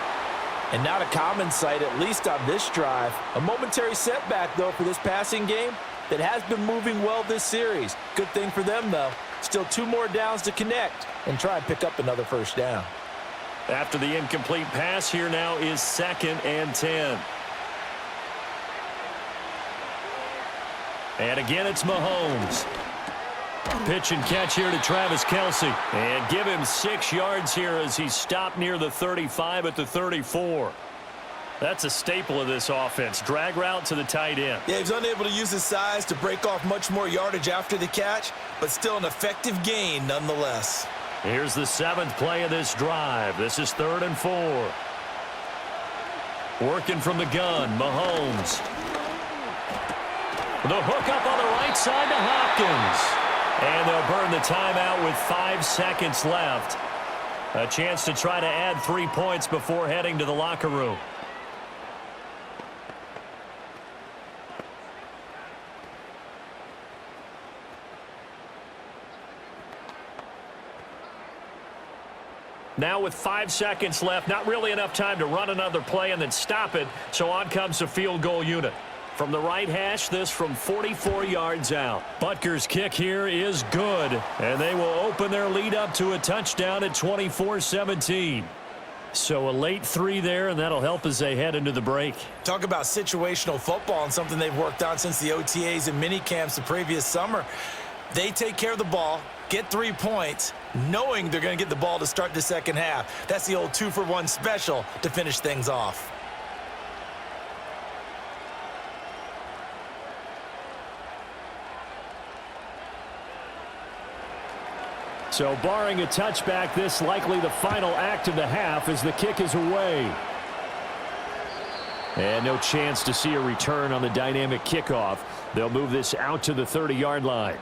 And not a common sight, at least on this drive. A momentary setback, though, for this passing game that has been moving well this series. Good thing for them, though. Still 2 more downs to connect and try and pick up another 1st down. After the incomplete pass, here now is 2nd and 10. And again, it's Mahomes. Pitch and catch here to Travis Kelsey. And give him 6 yards here as he stopped near the 35 at the 34. That's a staple of this offense. Drag route to the tight end. Yeah, he's unable to use his size to break off much more yardage after the catch, but still an effective gain nonetheless. Here's the 7th play of this drive. This is 3rd and 4. Working from the gun, Mahomes. The hook up on the right side to Hopkins. And they'll burn the timeout with 5 seconds left. A chance to try to add 3 points before heading to the locker room. Now with 5 seconds left, not really enough time to run another play and then stop it, so on comes the field goal unit. From the right hash, this from 44 yards out. Butker's kick here is good, and they will open their lead up to a touchdown at 24-17. So a late 3 there, and that'll help as they head into the break. Talk about situational football and something they've worked on since the OTAs and mini camps the previous summer. They take care of the ball, get 3 points, knowing they're going to get the ball to start the second half. That's the old 2-for-1 special to finish things off. So barring a touchback, this likely the final act of the half as the kick is away. And no chance to see a return on the dynamic kickoff. They'll move this out to the 30-yard line.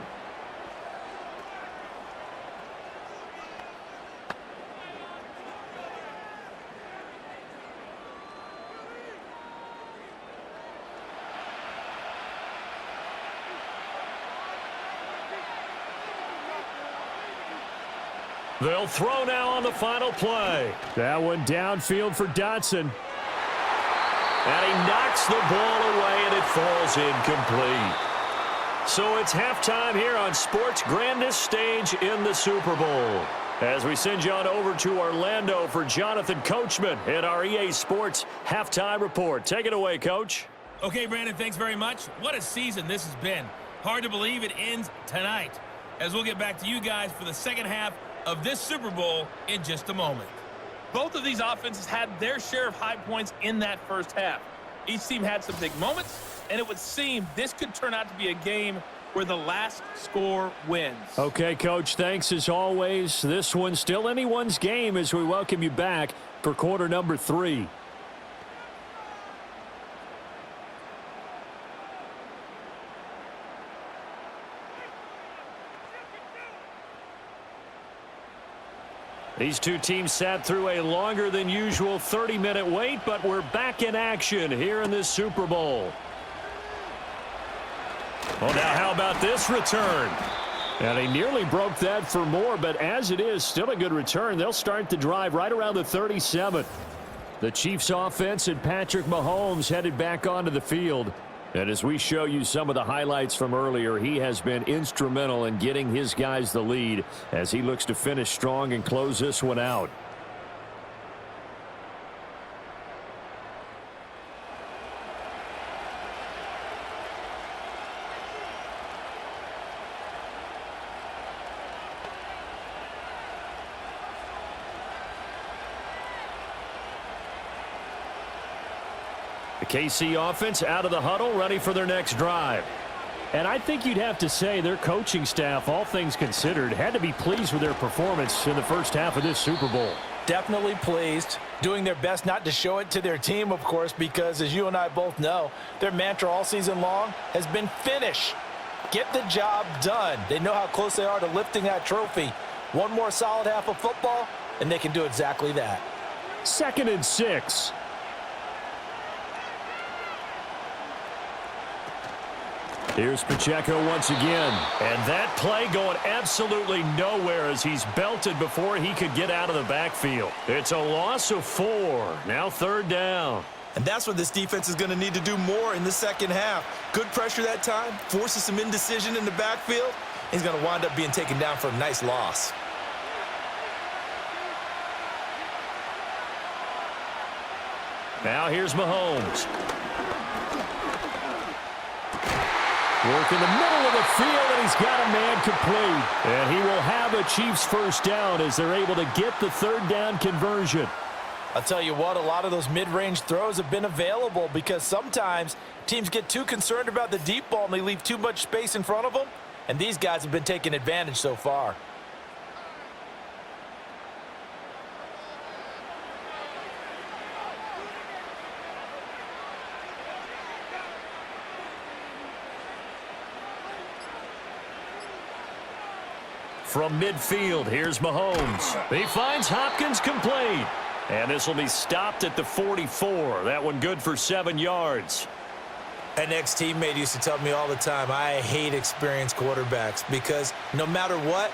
They'll throw now on the final play. That one downfield for Dotson. And he knocks the ball away, and it falls incomplete. So it's halftime here on sports' grandest stage in the Super Bowl. As we send you on over to Orlando for Jonathan Coachman in our EA Sports Halftime Report. Take it away, Coach. Okay, Brandon, thanks very much. What a season this has been. Hard to believe it ends tonight, as we'll get back to you guys for the second half of this Super Bowl in just a moment. Both of these offenses had their share of high points in that first half. Each team had some big moments, and it would seem this could turn out to be a game where the last score wins. Okay, Coach, thanks as always. This one's still anyone's game as we welcome you back for quarter number 3. These two teams sat through a longer than usual 30-minute wait, but we're back in action here in this Super Bowl. Well, now how about this return? And he nearly broke that for more, but as it is, still a good return. They'll start the drive right around the 37. The Chiefs offense and Patrick Mahomes headed back onto the field. And as we show you some of the highlights from earlier, he has been instrumental in getting his guys the lead as he looks to finish strong and close this one out. The KC offense out of the huddle, ready for their next drive. And I think you'd have to say their coaching staff, all things considered, had to be pleased with their performance in the first half of this Super Bowl. Definitely pleased, doing their best not to show it to their team, of course, because as you and I both know, their mantra all season long has been finish. Get the job done. They know how close they are to lifting that trophy. One more solid half of football, and they can do exactly that. 2nd and 6. Here's Pacheco once again. And that play going absolutely nowhere as he's belted before he could get out of the backfield. It's a loss of 4. Now 3rd down. And that's what this defense is going to need to do more in the second half. Good pressure that time, forces some indecision in the backfield. He's going to wind up being taken down for a nice loss. Now here's Mahomes. Work in the middle of the field, and he's got a man complete. And he will have a Chiefs first down as they're able to get the 3rd down conversion. I'll tell you what, a lot of those mid-range throws have been available because sometimes teams get too concerned about the deep ball and they leave too much space in front of them. And these guys have been taking advantage so far. From midfield, here's Mahomes. He finds Hopkins complete. And this will be stopped at the 44. That one good for 7 yards. An ex-teammate used to tell me all the time, I hate experienced quarterbacks because no matter what,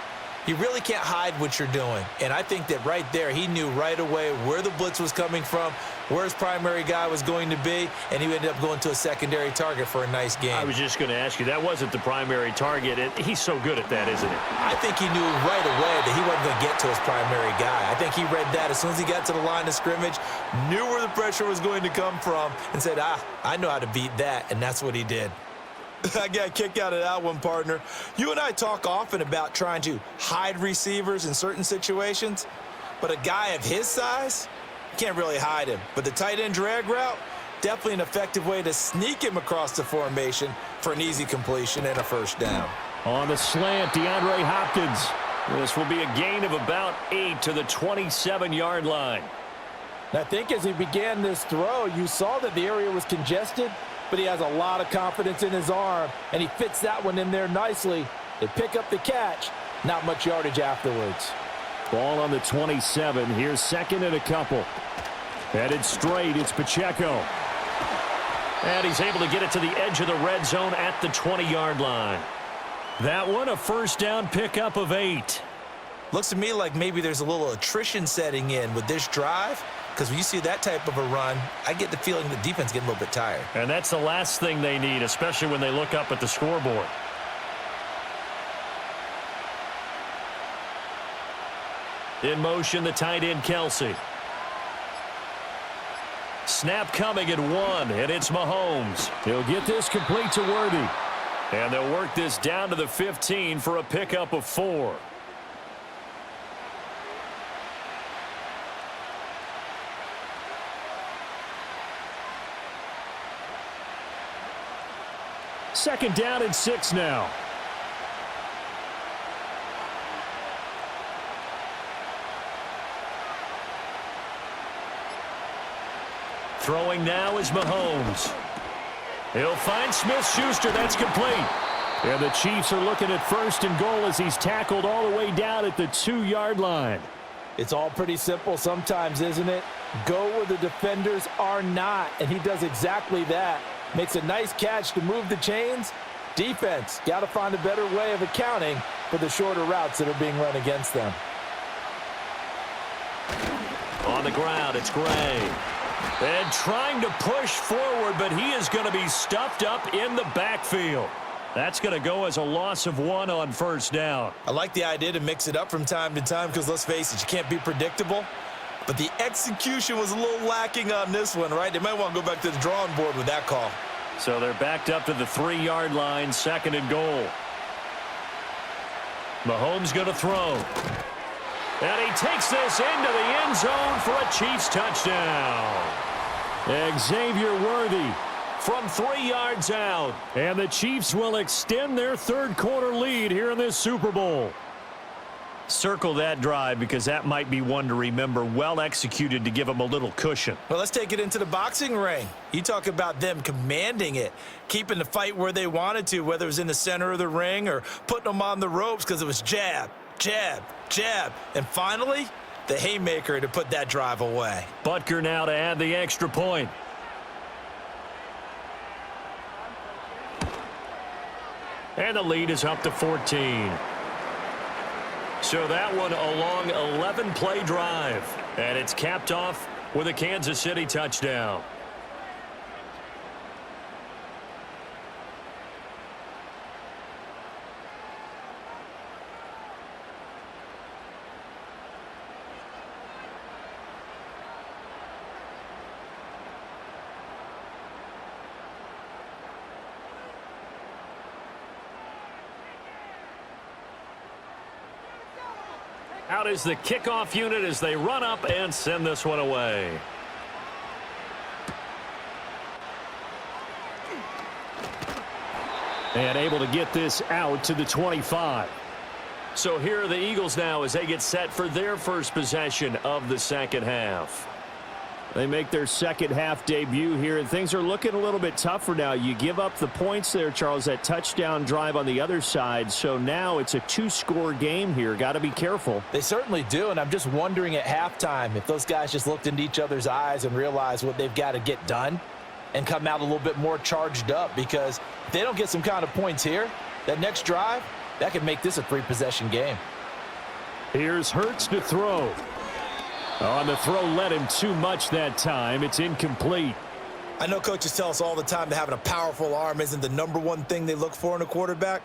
You really can't hide what you're doing. And I think that right there, he knew right away where the blitz was coming from, where his primary guy was going to be, and he ended up going to a secondary target for a nice game. I was just going to ask you, that wasn't the primary target. He's so good at that, isn't he? I think he knew right away that he wasn't going to get to his primary guy. I think he read that as soon as he got to the line of scrimmage, knew where the pressure was going to come from, and said, I know how to beat that, and that's what he did. I got a kick out of that one, partner. You and I talk often about trying to hide receivers in certain situations, but a guy of his size, can't really hide him. But the tight end drag route, definitely an effective way to sneak him across the formation for an easy completion and a first down. On the slant, DeAndre Hopkins. This will be a gain of about 8 to the 27-yard line. And I think as he began this throw, you saw that the area was congested, but he has a lot of confidence in his arm, and he fits that one in there nicely. They pick up the catch, not much yardage afterwards. Ball on the 27. Here's second and a couple. Headed straight, it's Pacheco. And he's able to get it to the edge of the red zone at the 20-yard line. That one, a first down pickup of 8. Looks to me like maybe there's a little attrition setting in with this drive, because when you see that type of a run, I get the feeling the defense getting a little bit tired. And that's the last thing they need, especially when they look up at the scoreboard. In motion, the tight end, Kelsey. Snap coming at 1, and it's Mahomes. He'll get this complete to Worthy. And they'll work this down to the 15 for a pickup of 4. Second down and 6 now. Throwing now is Mahomes. He'll find Smith-Schuster. That's complete. And the Chiefs are looking at first and goal as he's tackled all the way down at the 2-yard line. It's all pretty simple sometimes, isn't it? Go where the defenders are not, and he does exactly that. Makes a nice catch to move the chains. Defense, got to find a better way of accounting for the shorter routes that are being run against them. On the ground, it's Gray. And trying to push forward, but he is going to be stuffed up in the backfield. That's going to go as a loss of 1 on first down. I like the idea to mix it up from time to time because, let's face it, you can't be predictable. But the execution was a little lacking on this one, right? They might want to go back to the drawing board with that call. So they're backed up to the 3-yard line, second and goal. Mahomes going to throw. And he takes this into the end zone for a Chiefs touchdown. Xavier Worthy from 3 yards out. And the Chiefs will extend their third-quarter lead here in this Super Bowl. Circle that drive because that might be one to remember. Well executed to give them a little cushion. Well, let's take it into the boxing ring. You talk about them commanding it, keeping the fight where they wanted to, whether it was in the center of the ring or putting them on the ropes because it was jab, jab, jab. And finally, the haymaker to put that drive away. Butker now to add the extra point. And the lead is up to 14. So that one a long 11-play drive. And it's capped off with a Kansas City touchdown. Out is the kickoff unit as they run up and send this one away. And able to get this out to the 25. So here are the Eagles now as they get set for their first possession of the second half. They make their second half debut here, and things are looking a little bit tougher now. You give up the points there, Charles, that touchdown drive on the other side. So now it's a 2-score game here. Got to be careful. They certainly do, and I'm just wondering at halftime if those guys just looked into each other's eyes and realized what they've got to get done and come out a little bit more charged up, because if they don't get some kind of points here, that next drive, that could make this a 3-possession game. Here's Hurts to throw. On the throw led him too much that time. It's incomplete. I know coaches tell us all the time that having a powerful arm isn't the #1 thing they look for in a quarterback.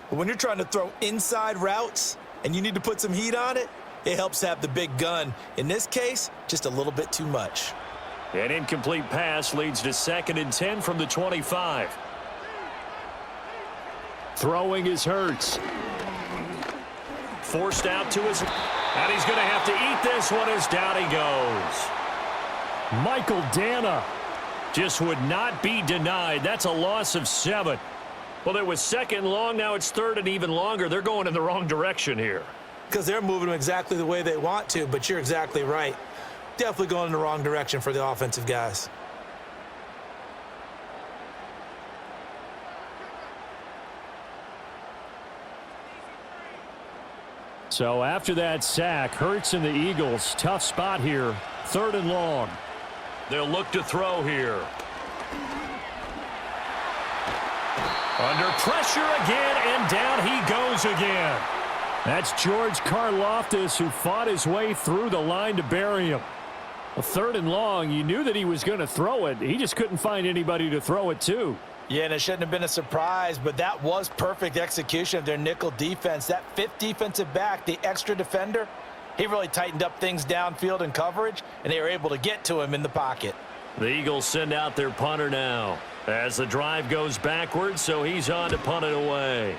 But when you're trying to throw inside routes and you need to put some heat on it, it helps to have the big gun. In this case, just a little bit too much. An incomplete pass leads to 2nd and 10 from the 25. Throwing is Hurts. Forced out to his... And he's going to have to eat this one as down he goes. Michael Dana just would not be denied. That's a loss of 7. Well, it was 2nd long. Now it's 3rd and even longer. They're going in the wrong direction here. Because they're moving them exactly the way they want to, but you're exactly right. Definitely going in the wrong direction for the offensive guys. So after that sack, Hurts and the Eagles, tough spot here. 3rd and long. They'll look to throw here. Under pressure again, and down he goes again. That's George Karlaftis, who fought his way through the line to bury him. A 3rd and long, you knew that he was going to throw it. He just couldn't find anybody to throw it to. Yeah, and it shouldn't have been a surprise, but that was perfect execution of their nickel defense. That 5th defensive back, the extra defender, he really tightened up things downfield in coverage, and they were able to get to him in the pocket. The Eagles send out their punter now as the drive goes backwards, so he's on to punt it away.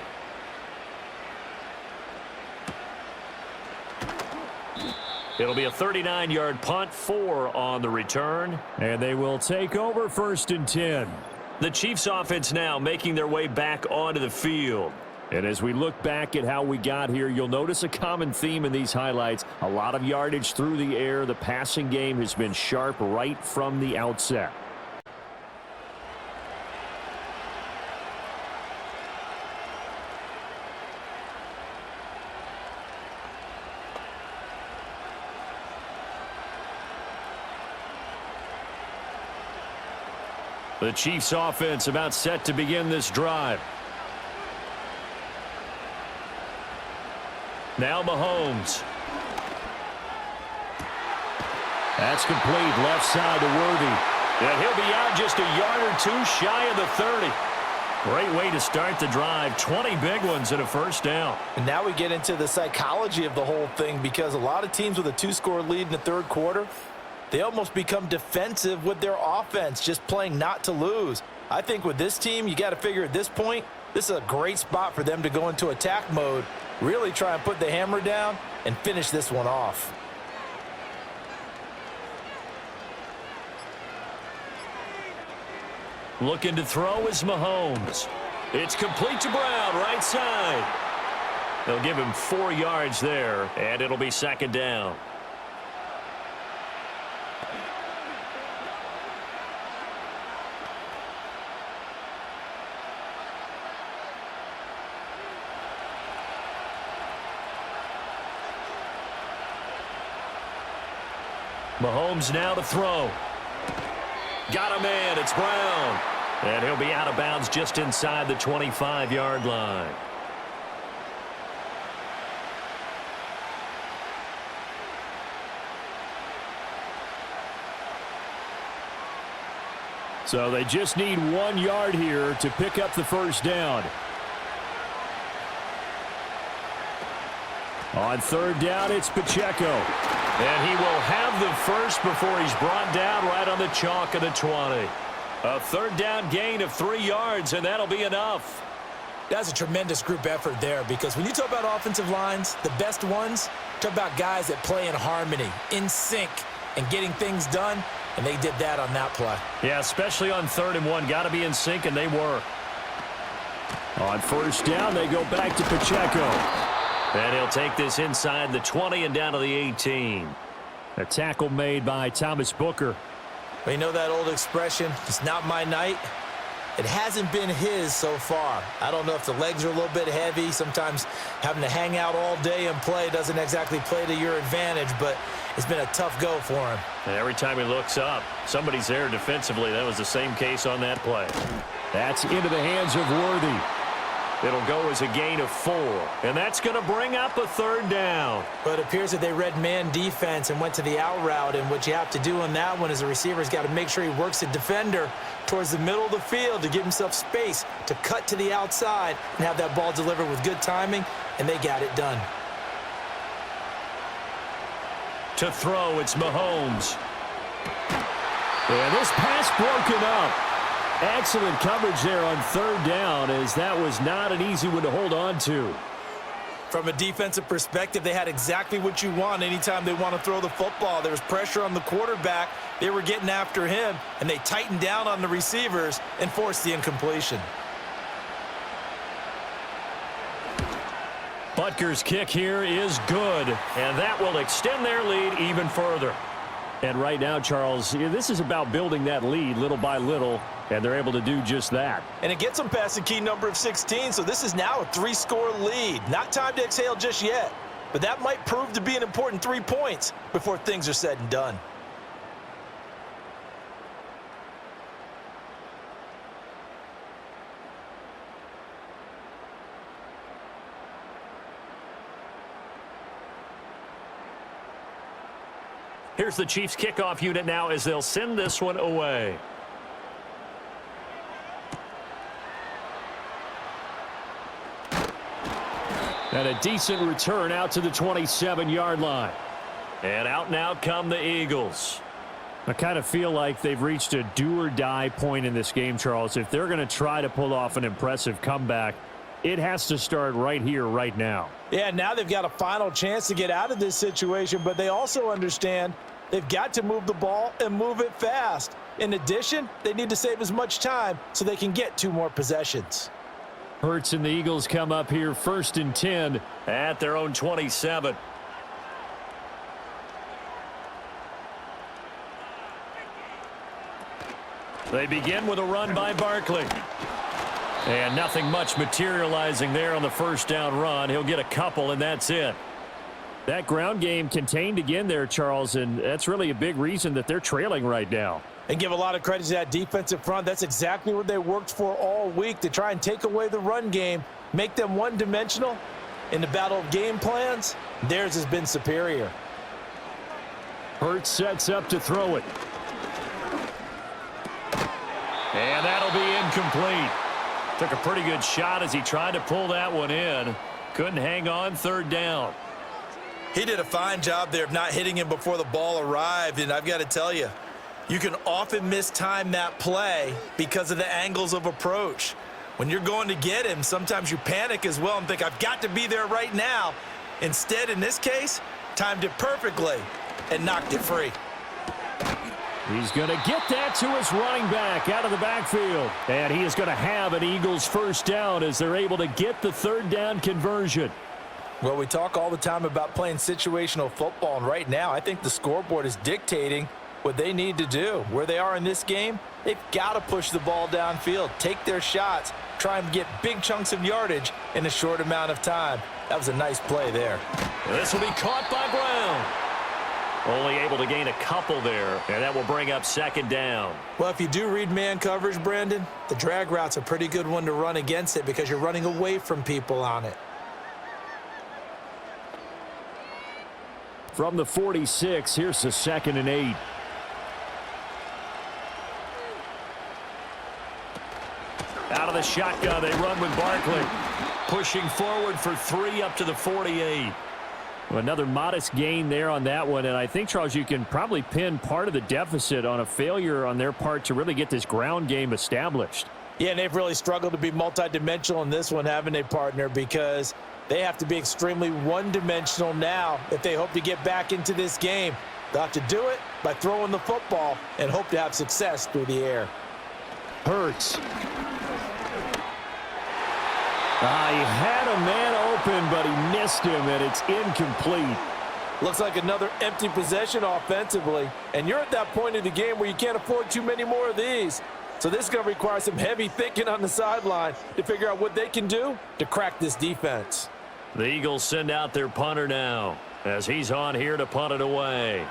It'll be a 39-yard punt, 4 on the return, and they will take over 1st and 10. The Chiefs offense now making their way back onto the field. And as we look back at how we got here, you'll notice a common theme in these highlights. A lot of yardage through the air. The passing game has been sharp right from the outset. The Chiefs offense about set to begin this drive. Now Mahomes. That's complete, left side to Worthy. And he'll be out just a yard or 2 shy of the 30. Great way to start the drive. 20 big ones and a 1st down. And now we get into the psychology of the whole thing, because a lot of teams with a 2-score lead in the 3rd quarter, they almost become defensive with their offense, just playing not to lose. I think with this team, you got to figure at this point, this is a great spot for them to go into attack mode, really try and put the hammer down and finish this one off. Looking to throw is Mahomes. It's complete to Brown, right side. They'll give him 4 yards there, and it'll be 2nd down. Mahomes now to throw. Got a man. It's Brown. And he'll be out of bounds just inside the 25-yard line. So they just need 1 yard here to pick up the 1st down. On 3rd down, it's Pacheco. And he will have the 1st before he's brought down right on the chalk of the 20. A 3rd down gain of 3 yards, and that'll be enough. That's a tremendous group effort there, because when you talk about offensive lines, the best ones, talk about guys that play in harmony, in sync, and getting things done, and they did that on that play. Yeah, especially on 3rd and 1. Got to be in sync, and they were. On 1st down, they go back to Pacheco. And he'll take this inside the 20 and down to the 18. A tackle made by Thomas Booker. Well, you know that old expression, it's not my night? It hasn't been his so far. I don't know if the legs are a little bit heavy. Sometimes having to hang out all day and play doesn't exactly play to your advantage, but it's been a tough go for him. And every time he looks up, somebody's there defensively. That was the same case on that play. That's into the hands of Worthy. It'll go as a gain of 4. And that's going to bring up a 3rd down. But it appears that they read man defense and went to the out route. And what you have to do on that one is the receiver's got to make sure he works the defender towards the middle of the field to give himself space to cut to the outside and have that ball delivered with good timing. And they got it done. To throw, it's Mahomes. And this pass broken up. Excellent coverage there on 3rd down, as that was not an easy one to hold on to. From a defensive perspective, they had exactly what you want anytime they want to throw the football. There was pressure on the quarterback. They were getting after him, and they tightened down on the receivers and forced the incompletion. Butker's kick here is good, and that will extend their lead even further. And right now, Charles, this is about building that lead little by little, and they're able to do just that. And it gets them past the key number of 16, so this is now a 3-score lead. Not time to exhale just yet, but that might prove to be an important 3 points before things are said and done. Here's the Chiefs kickoff unit now as they'll send this one away. And a decent return out to the 27-yard line. And out come the Eagles. I kind of feel like they've reached a do-or-die point in this game, Charles. If they're going to try to pull off an impressive comeback, it has to start right here, right now. Yeah, now they've got a final chance to get out of this situation, but they also understand they've got to move the ball and move it fast. In addition, they need to save as much time so they can get 2 more possessions. Hurts and the Eagles come up here 1st and 10 at their own 27. They begin with a run by Barkley. And nothing much materializing there on the 1st down run. He'll get a couple, and that's it. That ground game contained again there, Charles, and that's really a big reason that they're trailing right now. And give a lot of credit to that defensive front. That's exactly what they worked for all week, to try and take away the run game, make them one-dimensional. In the battle of game plans, theirs has been superior. Hurts sets up to throw it. And that'll be incomplete. Took a pretty good shot as he tried to pull that one in. Couldn't hang on, 3rd down. He did a fine job there of not hitting him before the ball arrived, and I've got to tell you, you can often mistime that play because of the angles of approach. When you're going to get him, sometimes you panic as well and think, I've got to be there right now. Instead, in this case, timed it perfectly and knocked it free. He's going to get that to his running back out of the backfield. And he is going to have an Eagles 1st down as they're able to get the 3rd down conversion. Well, we talk all the time about playing situational football, and right now I think the scoreboard is dictating what they need to do. Where they are in this game, they've got to push the ball downfield, take their shots, try and get big chunks of yardage in a short amount of time. That was a nice play there. This will be caught by Brown. Only able to gain a couple there, and that will bring up 2nd down. Well, if you do read man coverage, Brandon, the drag route's a pretty good one to run against it because you're running away from people on it. From the 46, here's the 2nd and 8. Out of the shotgun, they run with Barkley. Pushing forward for 3 up to the 48. Well, another modest gain there on that one, and I think, Charles, you can probably pin part of the deficit on a failure on their part to really get this ground game established. Yeah, and they've really struggled to be multidimensional in this one, haven't they, partner, because they have to be extremely one-dimensional now if they hope to get back into this game. They'll have to do it by throwing the football and hope to have success through the air. Hurts. He had a man open, but he missed him, and it's incomplete. Looks like another empty possession offensively, and you're at that point in the game where you can't afford too many more of these. So this is going to require some heavy thinking on the sideline to figure out what they can do to crack this defense. The Eagles send out their punter now as he's on here to punt it away.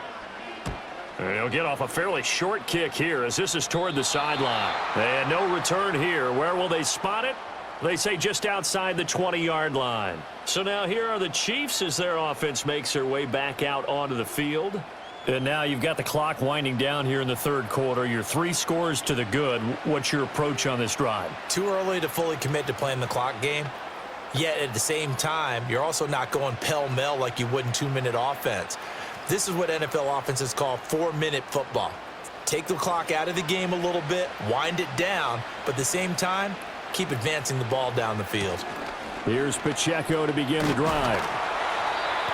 And he'll get off a fairly short kick here as this is toward the sideline. And no return here. Where will they spot it? They say just outside the 20-yard line. So now here are the Chiefs as their offense makes their way back out onto the field. And now you've got the clock winding down here in the third quarter. You're 3 scores to the good. What's your approach on this drive? Too early to fully commit to playing the clock game. Yet at the same time, you're also not going pell-mell like you would in 2-minute offense. This is what NFL offenses call 4-minute football. Take the clock out of the game a little bit, wind it down, but at the same time, keep advancing the ball down the field. Here's Pacheco to begin the drive.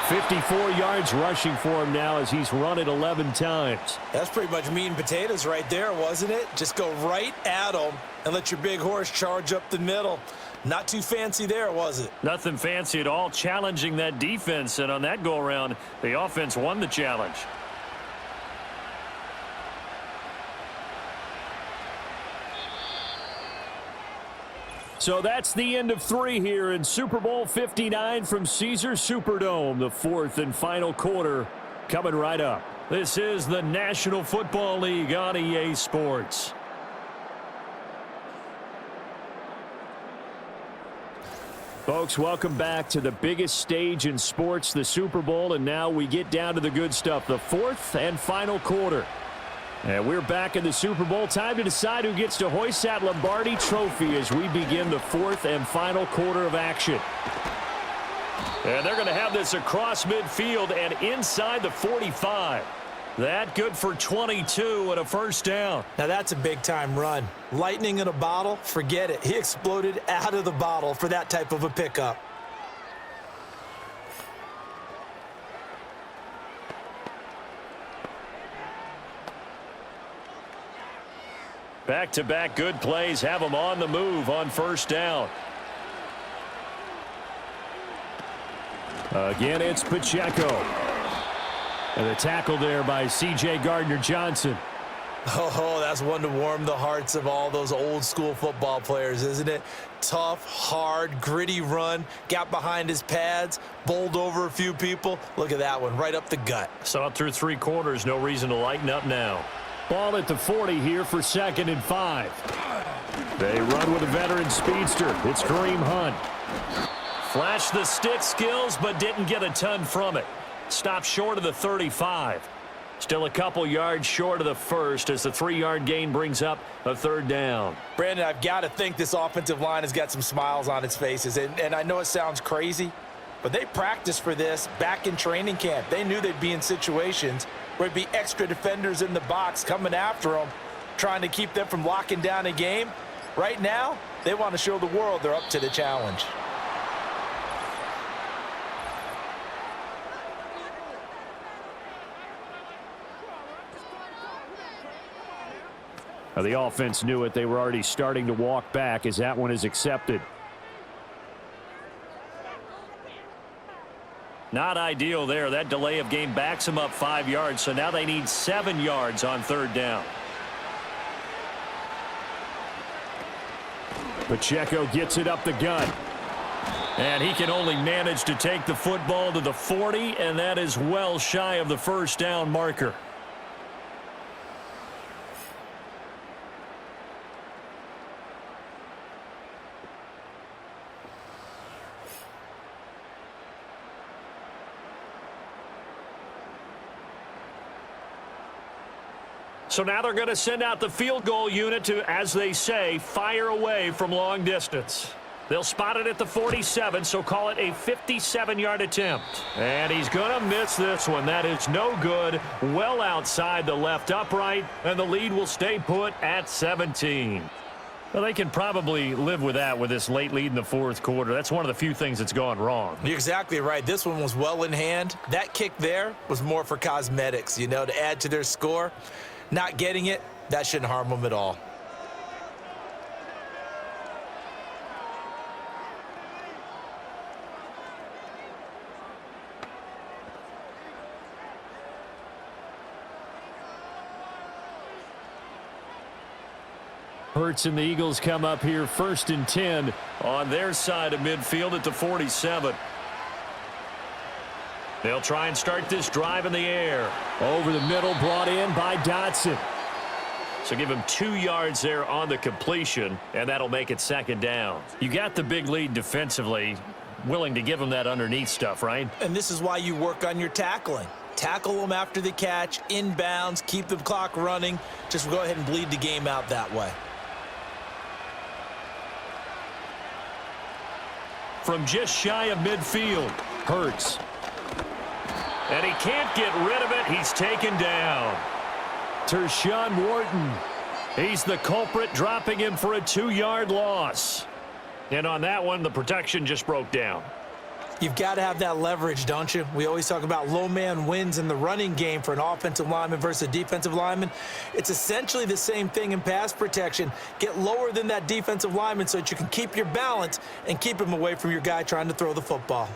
54 yards rushing for him now as he's run it 11 times. That's pretty much meat and potatoes right there, wasn't it? Just go right at him and let your big horse charge up the middle. Not too fancy there, was it? Nothing fancy at all, challenging that defense, and on that go-around, the offense won the challenge. So that's the end of 3 here in Super Bowl 59 from Caesars Superdome. The 4th and final quarter coming right up. This is the National Football League on EA Sports. Folks, welcome back to the biggest stage in sports, the Super Bowl, and now we get down to the good stuff, the 4th and final quarter. And we're back in the Super Bowl. Time to decide who gets to hoist that Lombardi trophy as we begin the 4th and final quarter of action. And they're going to have this across midfield and inside the 45. That good for 22 and a first down. Now that's a big-time run. Lightning in a bottle, forget it. He exploded out of the bottle for that type of a pickup. Back-to-back good plays have them on the move on first down. Again, it's Pacheco. And the tackle there by C.J. Gardner-Johnson. Oh, that's one to warm the hearts of all those old-school football players, isn't it? Tough, hard, gritty run, got behind his pads, bowled over a few people. Look at that one, right up the gut. Saw it through 3 quarters, no reason to lighten up now. Ball at the 40 here for 2nd and 5. They run with a veteran speedster. It's Kareem Hunt. Flashed the stick skills, but didn't get a ton from it. Stopped short of the 35. Still a couple yards short of the first as the 3-yard gain brings up a 3rd down. Brandon, I've got to think this offensive line has got some smiles on its faces. And I know it sounds crazy, but they practiced for this back in training camp. They knew they'd be in situations where it'd be extra defenders in the box coming after them, trying to keep them from locking down a game. Right now, they want to show the world they're up to the challenge. Now, the offense knew it. They were already starting to walk back as that one is accepted. Not ideal there. That delay of game backs them up 5 yards, so now they need 7 yards on 3rd down. Pacheco gets it up the gut. And he can only manage to take the football to the 40, and that is well shy of the first down marker. So now they're going to send out the field goal unit to, as they say, fire away from long distance. They'll spot it at the 47, so call it a 57-yard attempt. And he's going to miss this one. That is no good. Well outside the left upright, and the lead will stay put at 17. Well, they can probably live with that with this late lead in the 4th quarter. That's one of the few things that's gone wrong. You're exactly right. This one was well in hand. That kick there was more for cosmetics, you know, to add to their score. Not getting it, that shouldn't harm them at all. Hurts and the Eagles come up here 1st and 10 on their side of midfield at the 47. They'll try and start this drive in the air. Over the middle, brought in by Dotson. So give him 2 yards there on the completion, and that'll make it second down. You got the big lead defensively, willing to give him that underneath stuff, right? And this is why you work on your tackling. Tackle them after the catch, inbounds, keep the clock running. Just go ahead and bleed the game out that way. From just shy of midfield, Hurts. And he can't get rid of it. He's taken down. Tershawn Wharton. He's the culprit, dropping him for a 2-yard loss. And on that one, the protection just broke down. You've got to have that leverage, don't you? We always talk about low man wins in the running game for an offensive lineman versus a defensive lineman. It's essentially the same thing in pass protection. Get lower than that defensive lineman so that you can keep your balance and keep him away from your guy trying to throw the football.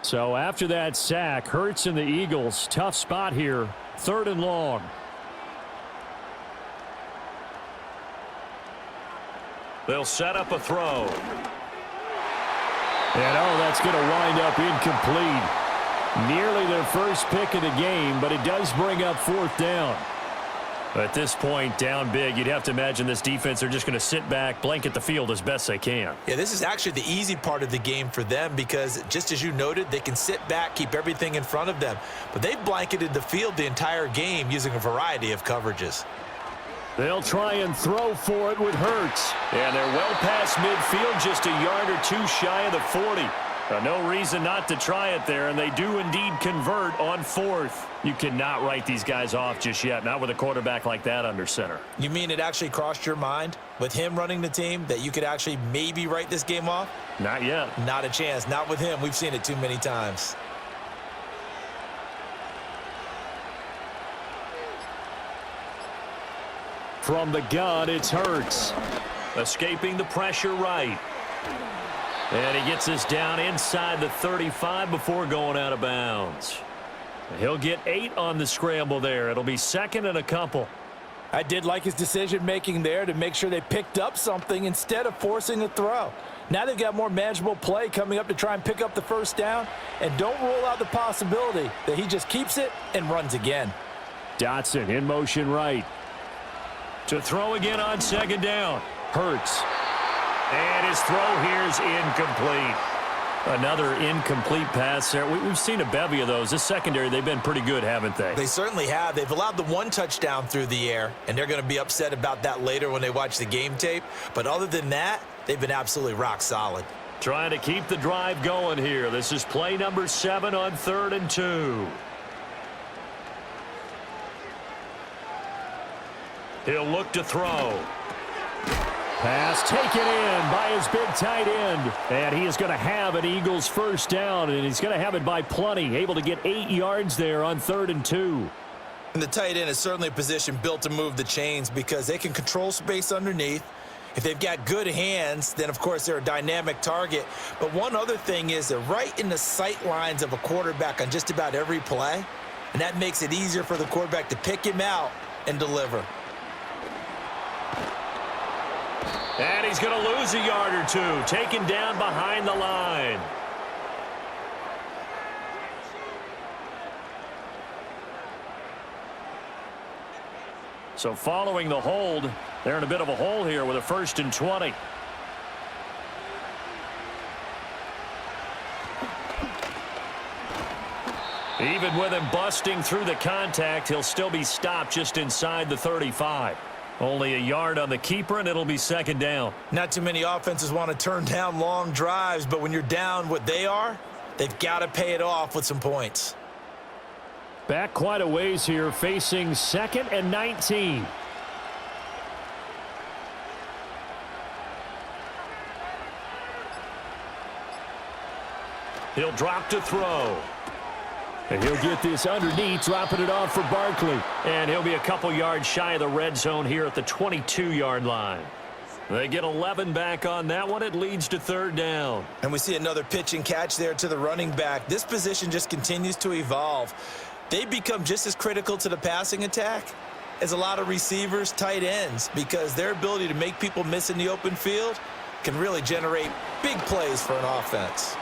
So after that sack, Hurts and the Eagles, tough spot here, 3rd and long. They'll set up a throw. And, that's going to wind up incomplete. Nearly their first pick of the game, but it does bring up 4th down. At this point, down big, you'd have to imagine this defense are just going to sit back, blanket the field as best they can. Yeah, this is actually the easy part of the game for them because, just as you noted, they can sit back, keep everything in front of them. But they've blanketed the field the entire game using a variety of coverages. They'll try and throw for it with Hurts. And they're well past midfield, just a yard or 2 shy of the 40. No reason not to try it there, and they do indeed convert on 4th. You cannot write these guys off just yet, not with a quarterback like that under center. You mean it actually crossed your mind with him running the team that you could actually maybe write this game off? Not yet. Not a chance. Not with him. We've seen it too many times. From the gun, it's Hurts. Escaping the pressure right. And he gets this down inside the 35 before going out of bounds. He'll get 8 on the scramble there. It'll be 2nd and a couple. I did like his decision-making there to make sure they picked up something instead of forcing a throw. Now they've got more manageable play coming up to try and pick up the 1st down. And don't rule out the possibility that he just keeps it and runs again. Dotson in motion right. To throw again on 2nd down. Hurts. And his throw here is incomplete. Another incomplete pass there. We've seen a bevy of those. This secondary, they've been pretty good, haven't they? They certainly have. They've allowed the 1 touchdown through the air, and they're going to be upset about that later when they watch the game tape. But other than that, they've been absolutely rock solid. Trying to keep the drive going here. This is play number 7 on 3rd and 2. He'll look to throw. Pass taken in by his big tight end. And he is going to have an Eagles 1st down, and he's going to have it by plenty. Able to get 8 yards there on 3rd and 2. And the tight end is certainly a position built to move the chains because they can control space underneath. If they've got good hands, then, of course, they're a dynamic target. But one other thing is they're right in the sight lines of a quarterback on just about every play, and that makes it easier for the quarterback to pick him out and deliver. And he's going to lose a yard or 2, taken down behind the line. So following the hold, they're in a bit of a hole here with a 1st and 20. Even with him busting through the contact, he'll still be stopped just inside the 35. Only a yard on the keeper, and it'll be 2nd down. Not too many offenses want to turn down long drives, but when you're down what they are, they've got to pay it off with some points. Back quite a ways here, facing 2nd and 19. He'll drop to throw. And he'll get this underneath, dropping it off for Barkley. And he'll be a couple yards shy of the red zone here at the 22-yard line. They get 11 back on that one. It leads to 3rd down. And we see another pitch and catch there to the running back. This position just continues to evolve. They become just as critical to the passing attack as a lot of receivers, tight ends, because their ability to make people miss in the open field can really generate big plays for an offense.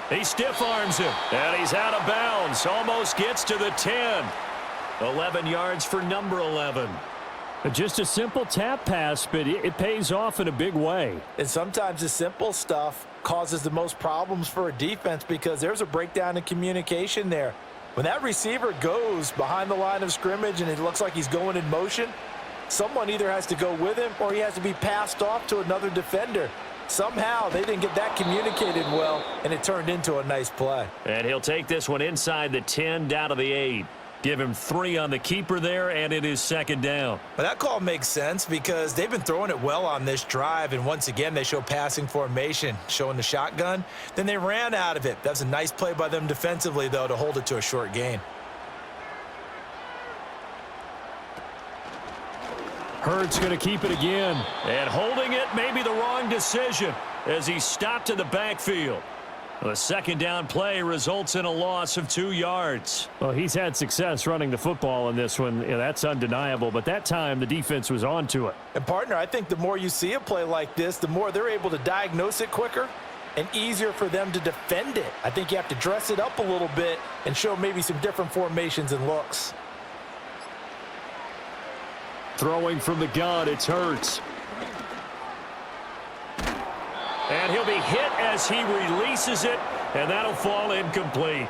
He stiff arms him, and he's out of bounds. Almost gets to the 10. 11 yards for number 11. Just a simple tap pass, but it pays off in a big way. And sometimes the simple stuff causes the most problems for a defense because there's a breakdown in communication there. When that receiver goes behind the line of scrimmage and it looks like he's going in motion, someone either has to go with him or he has to be passed off to another defender. Somehow they didn't get that communicated well, and it turned into a nice play. And he'll take this one inside the 10 down to the 8. Give him 3 on the keeper there, and it is second down. But that call makes sense because they've been throwing it well on this drive, and once again they show passing formation, showing the shotgun. Then they ran out of it. That was a nice play by them defensively, though, to hold it to a short gain. Hurts going to keep it again. And holding it may be the wrong decision as he stopped in the backfield. The second down play results in a loss of 2 yards. Well, he's had success running the football in this one. Yeah, that's undeniable. But that time, the defense was onto it. And, partner, I think the more you see a play like this, the more they're able to diagnose it quicker and easier for them to defend it. I think you have to dress it up a little bit and show maybe some different formations and looks. Throwing from the gun, it's Hurts. And he'll be hit as he releases it, and that'll fall incomplete.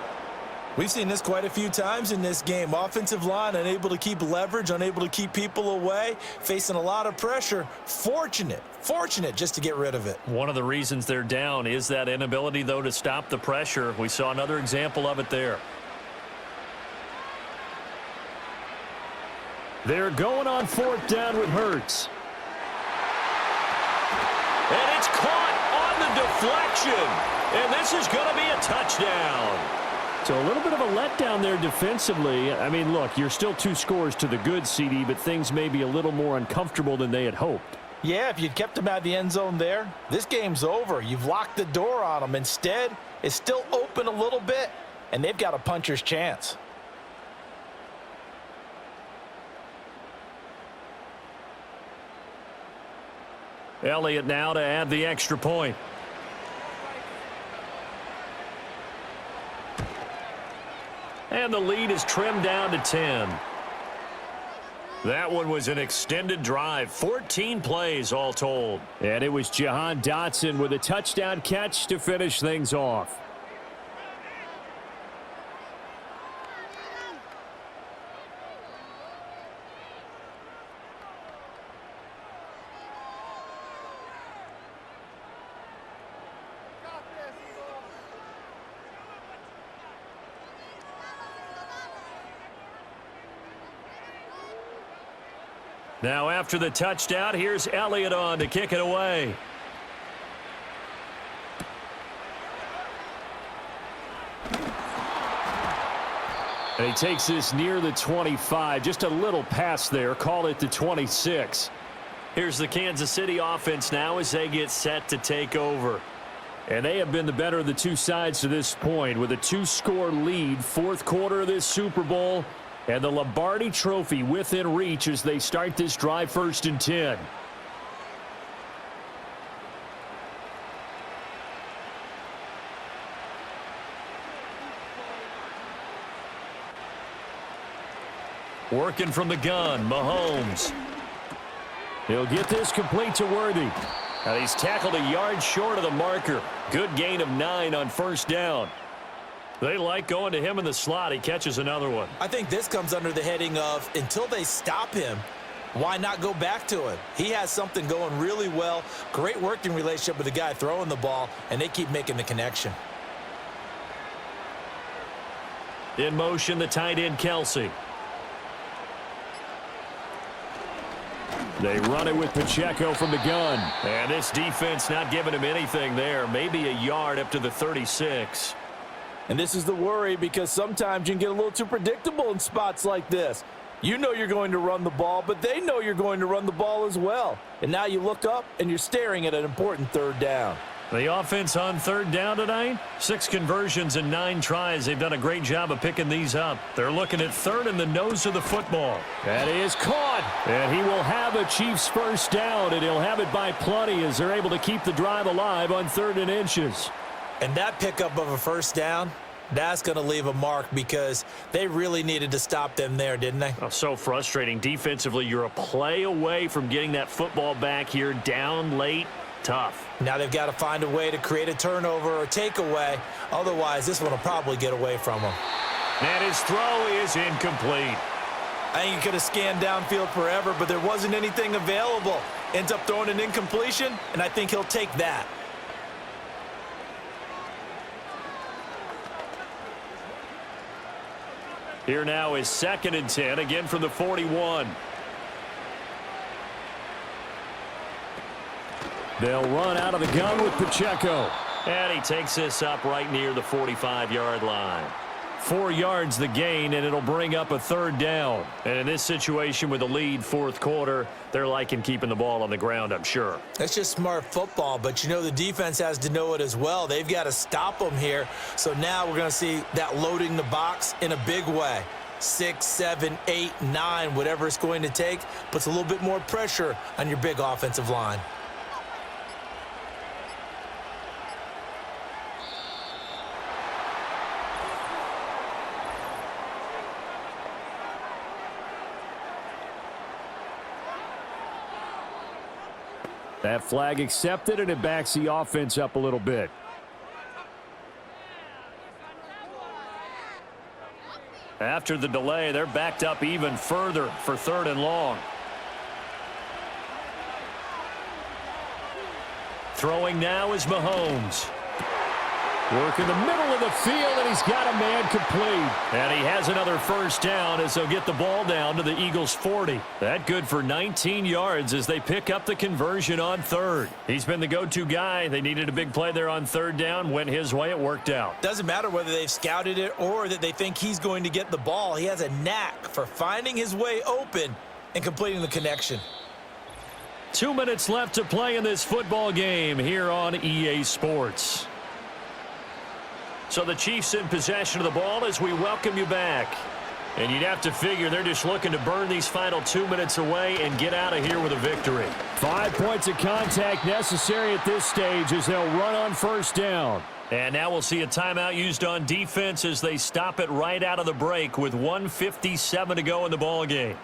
We've seen this quite a few times in this game. Offensive line unable to keep leverage, unable to keep people away, facing a lot of pressure. Fortunate just to get rid of it. One of the reasons they're down is that inability, though, to stop the pressure. We saw another example of it there. They're going on 4th down with Hurts. And it's caught on the deflection. And this is going to be a touchdown. So a little bit of a letdown there defensively. I mean, look, you're still 2 scores to the good, CD, but things may be a little more uncomfortable than they had hoped. Yeah, if you'd kept them out of the end zone there, this game's over. You've locked the door on them. Instead, it's still open a little bit, and they've got a puncher's chance. Elliott now to add the extra point. And the lead is trimmed down to 10. That one was an extended drive, 14 plays all told. And it was Jahan Dotson with a touchdown catch to finish things off. Now after the touchdown, here's Elliott on to kick it away. And he takes this near the 25. Just a little pass there. Call it the 26. Here's the Kansas City offense now as they get set to take over. And they have been the better of the 2 sides to this point with a 2-score lead. 4th quarter of this Super Bowl. And the Lombardi Trophy within reach as they start this drive 1st and 10. Working from the gun, Mahomes. He'll get this complete to Worthy. And he's tackled a yard short of the marker. Good gain of 9 on 1st down. They like going to him in the slot. He catches another one. I think this comes under the heading of until they stop him, why not go back to him? He has something going really well. Great working relationship with the guy throwing the ball, and they keep making the connection. In motion, the tight end, Kelsey. They run it with Pacheco from the gun. And this defense not giving him anything there. Maybe a yard up to the 36. And this is the worry because sometimes you can get a little too predictable in spots like this. You know you're going to run the ball, but they know you're going to run the ball as well. And now you look up and you're staring at an important 3rd down. The offense on 3rd down tonight, 6 conversions and 9 tries. They've done a great job of picking these up. They're looking at 3rd in the nose of the football. That is caught. And he will have a Chiefs 1st down, and he'll have it by plenty as they're able to keep the drive alive on 3rd and inches. And that pickup of a 1st down, That's going to leave a mark because they really needed to stop them there, didn't they? Oh, so frustrating. Defensively, you're a play away from getting that football back here, down late. Tough. Now they've got to find a way to create a turnover or takeaway. Otherwise, this one will probably get away from them. And his throw is incomplete. I think he could have scanned downfield forever, but there wasn't anything available. Ends up throwing an incompletion, and I think he'll take that. Here now is 2nd and 10, again from the 41. They'll run out of the gun with Pacheco. And he takes this up right near the 45-yard line. 4 yards the gain, and it'll bring up a 3rd down. And in this situation with the lead 4th quarter, they're liking keeping the ball on the ground, I'm sure. That's just smart football, but you know the defense has to know it as well. They've got to stop them here. So now we're going to see that loading the box in a big way. 6, 7, 8, 9, whatever it's going to take, puts a little bit more pressure on your big offensive line. That flag accepted, and it backs the offense up a little bit. After the delay, they're backed up even further for 3rd and long. Throwing now is Mahomes. Work in the middle of the field, and he's got a man complete. And he has another 1st down as they'll get the ball down to the Eagles' 40. That good for 19 yards as they pick up the conversion on 3rd. He's been the go-to guy. They needed a big play there on 3rd down. Went his way. It worked out. Doesn't matter whether they've scouted it or that they think he's going to get the ball. He has a knack for finding his way open and completing the connection. 2 minutes left to play in this football game here on EA Sports. So the Chiefs in possession of the ball as we welcome you back. And you'd have to figure they're just looking to burn these final 2 minutes away and get out of here with a victory. 5 points of contact necessary at this stage as they'll run on 1st down. And now we'll see a timeout used on defense as they stop it right out of the break with 1:57 to go in the ball game.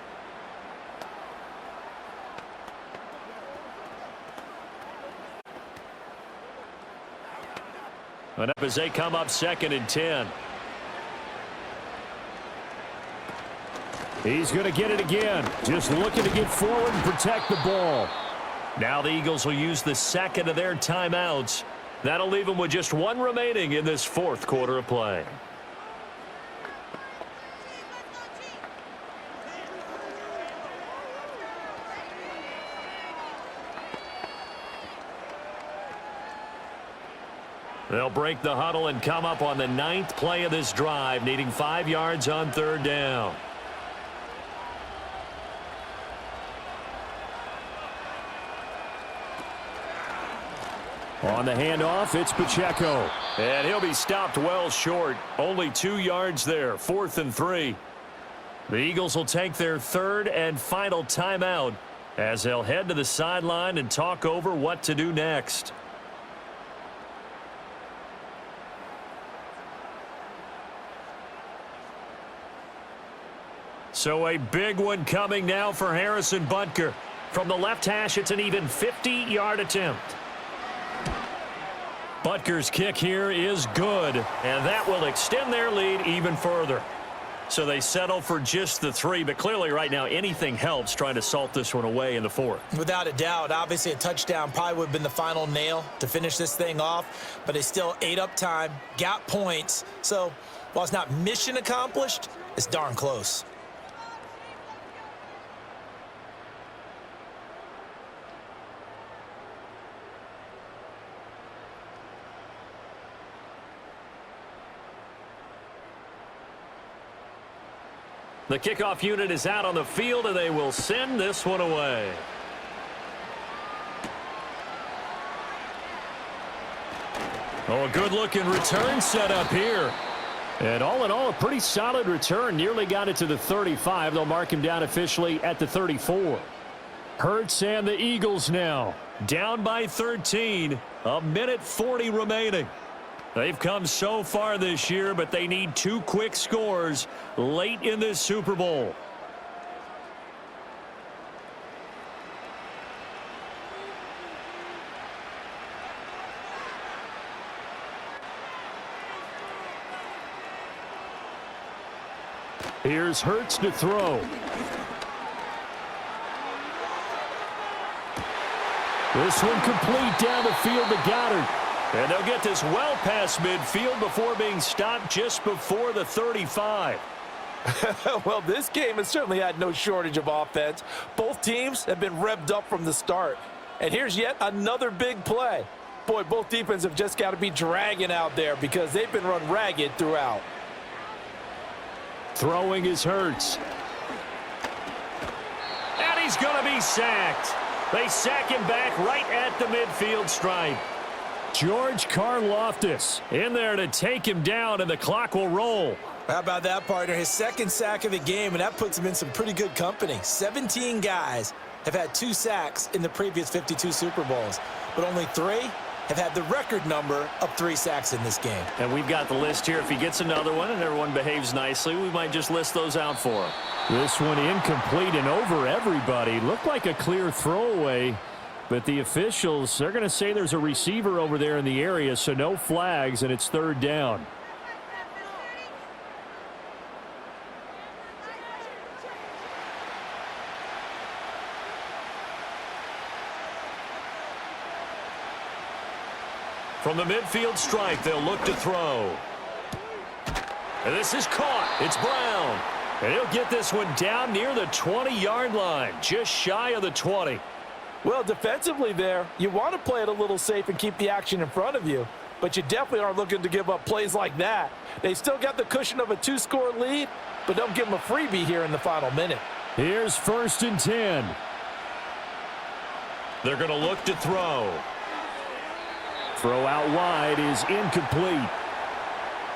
And up as they come up 2nd and 10. He's going to get it again. Just looking to get forward and protect the ball. Now the Eagles will use the 2nd of their timeouts. That'll leave them with just 1 remaining in this 4th quarter of play. They'll break the huddle and come up on the 9th play of this drive, needing 5 yards on 3rd down. On the handoff, it's Pacheco. And he'll be stopped well short. Only 2 yards there, 4th and 3. The Eagles will take their 3rd and final timeout as they'll head to the sideline and talk over what to do next. So a big one coming now for Harrison Butker. From the left hash, it's an even 50-yard attempt. Butker's kick here is good, and that will extend their lead even further. So they settle for just the 3, but clearly right now anything helps trying to salt this one away in the 4th. Without a doubt, obviously a touchdown probably would have been the final nail to finish this thing off, but they still ate up time, got points. So while it's not mission accomplished, it's darn close. The kickoff unit is out on the field, and they will send this one away. Oh, a good-looking return set up here. And all in all, a pretty solid return. Nearly got it to the 35. They'll mark him down officially at the 34. Hurts and the Eagles now down by 13. A minute 40 remaining. They've come so far this year, but they need 2 quick scores late in this Super Bowl. Here's Hurts to throw. This one complete down the field to Goddard. And they'll get this well past midfield before being stopped just before the 35. Well, this game has certainly had no shortage of offense. Both teams have been revved up from the start. And here's yet another big play. Boy, both defenses have just got to be dragging out there because they've been run ragged throughout. Throwing is Hurts. And he's going to be sacked. They sack him back right at the midfield stripe. George Karlaftis in there to take him down, and the clock will roll. How about that, partner? His second sack of the game, and that puts him in some pretty good company. 17 guys have had 2 sacks in the previous 52 Super Bowls, but only 3 have had the record number of 3 sacks in this game. And we've got the list here. If he gets another one and everyone behaves nicely, we might just list those out for him. This one incomplete and over everybody. Looked like a clear throwaway, but the officials are going to say there's a receiver over there in the area, so no flags, and it's 3rd down. From the midfield stripe, they'll look to throw. And this is caught. It's Brown. And he'll get this one down near the 20-yard line, just shy of the 20. Well, defensively there, you want to play it a little safe and keep the action in front of you, but you definitely aren't looking to give up plays like that. They still got the cushion of a 2-score lead, but don't give them a freebie here in the final minute. Here's 1st and 10. They're going to look to throw. Throw out wide is incomplete.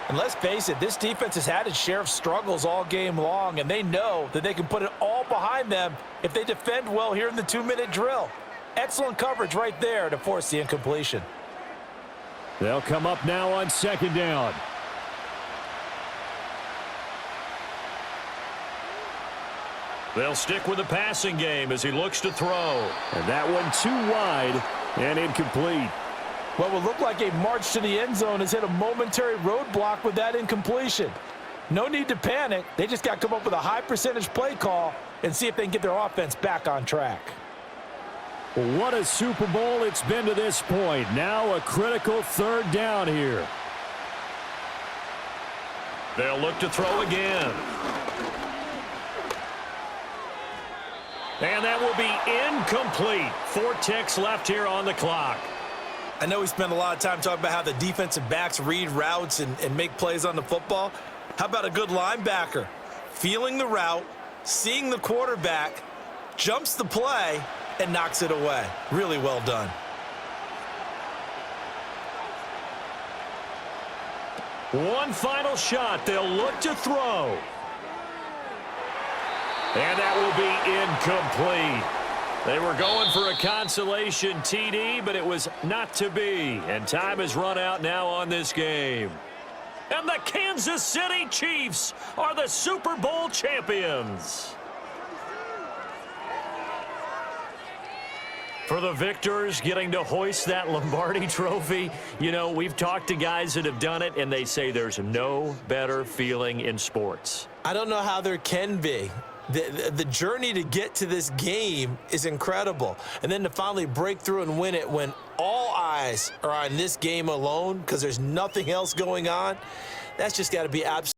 And let's face it, this defense has had its share of struggles all game long, and they know that they can put it all behind them if they defend well here in the 2-minute drill. Excellent coverage right there to force the incompletion. They'll come up now on 2nd down. They'll stick with the passing game as he looks to throw. And that one too wide and incomplete. What will look like a march to the end zone has hit a momentary roadblock with that incompletion. No need to panic. They just got to come up with a high percentage play call and see if they can get their offense back on track. What a Super Bowl it's been to this point. Now a critical 3rd down here. They'll look to throw again. And that will be incomplete. 4 ticks left here on the clock. I know we spent a lot of time talking about how the defensive backs read routes and make plays on the football. How about a good linebacker? Feeling the route, seeing the quarterback, jumps the play, and knocks it away. Really well done. One final shot. They'll look to throw. And that will be incomplete. They were going for a consolation TD, but it was not to be. And time has run out now on this game. And the Kansas City Chiefs are the Super Bowl champions. For the victors getting to hoist that Lombardi trophy, you know, we've talked to guys that have done it, and they say there's no better feeling in sports. I don't know how there can be. The journey to get to this game is incredible. And then to finally break through and win it when all eyes are on this game alone because there's nothing else going on, that's just got to be absolutely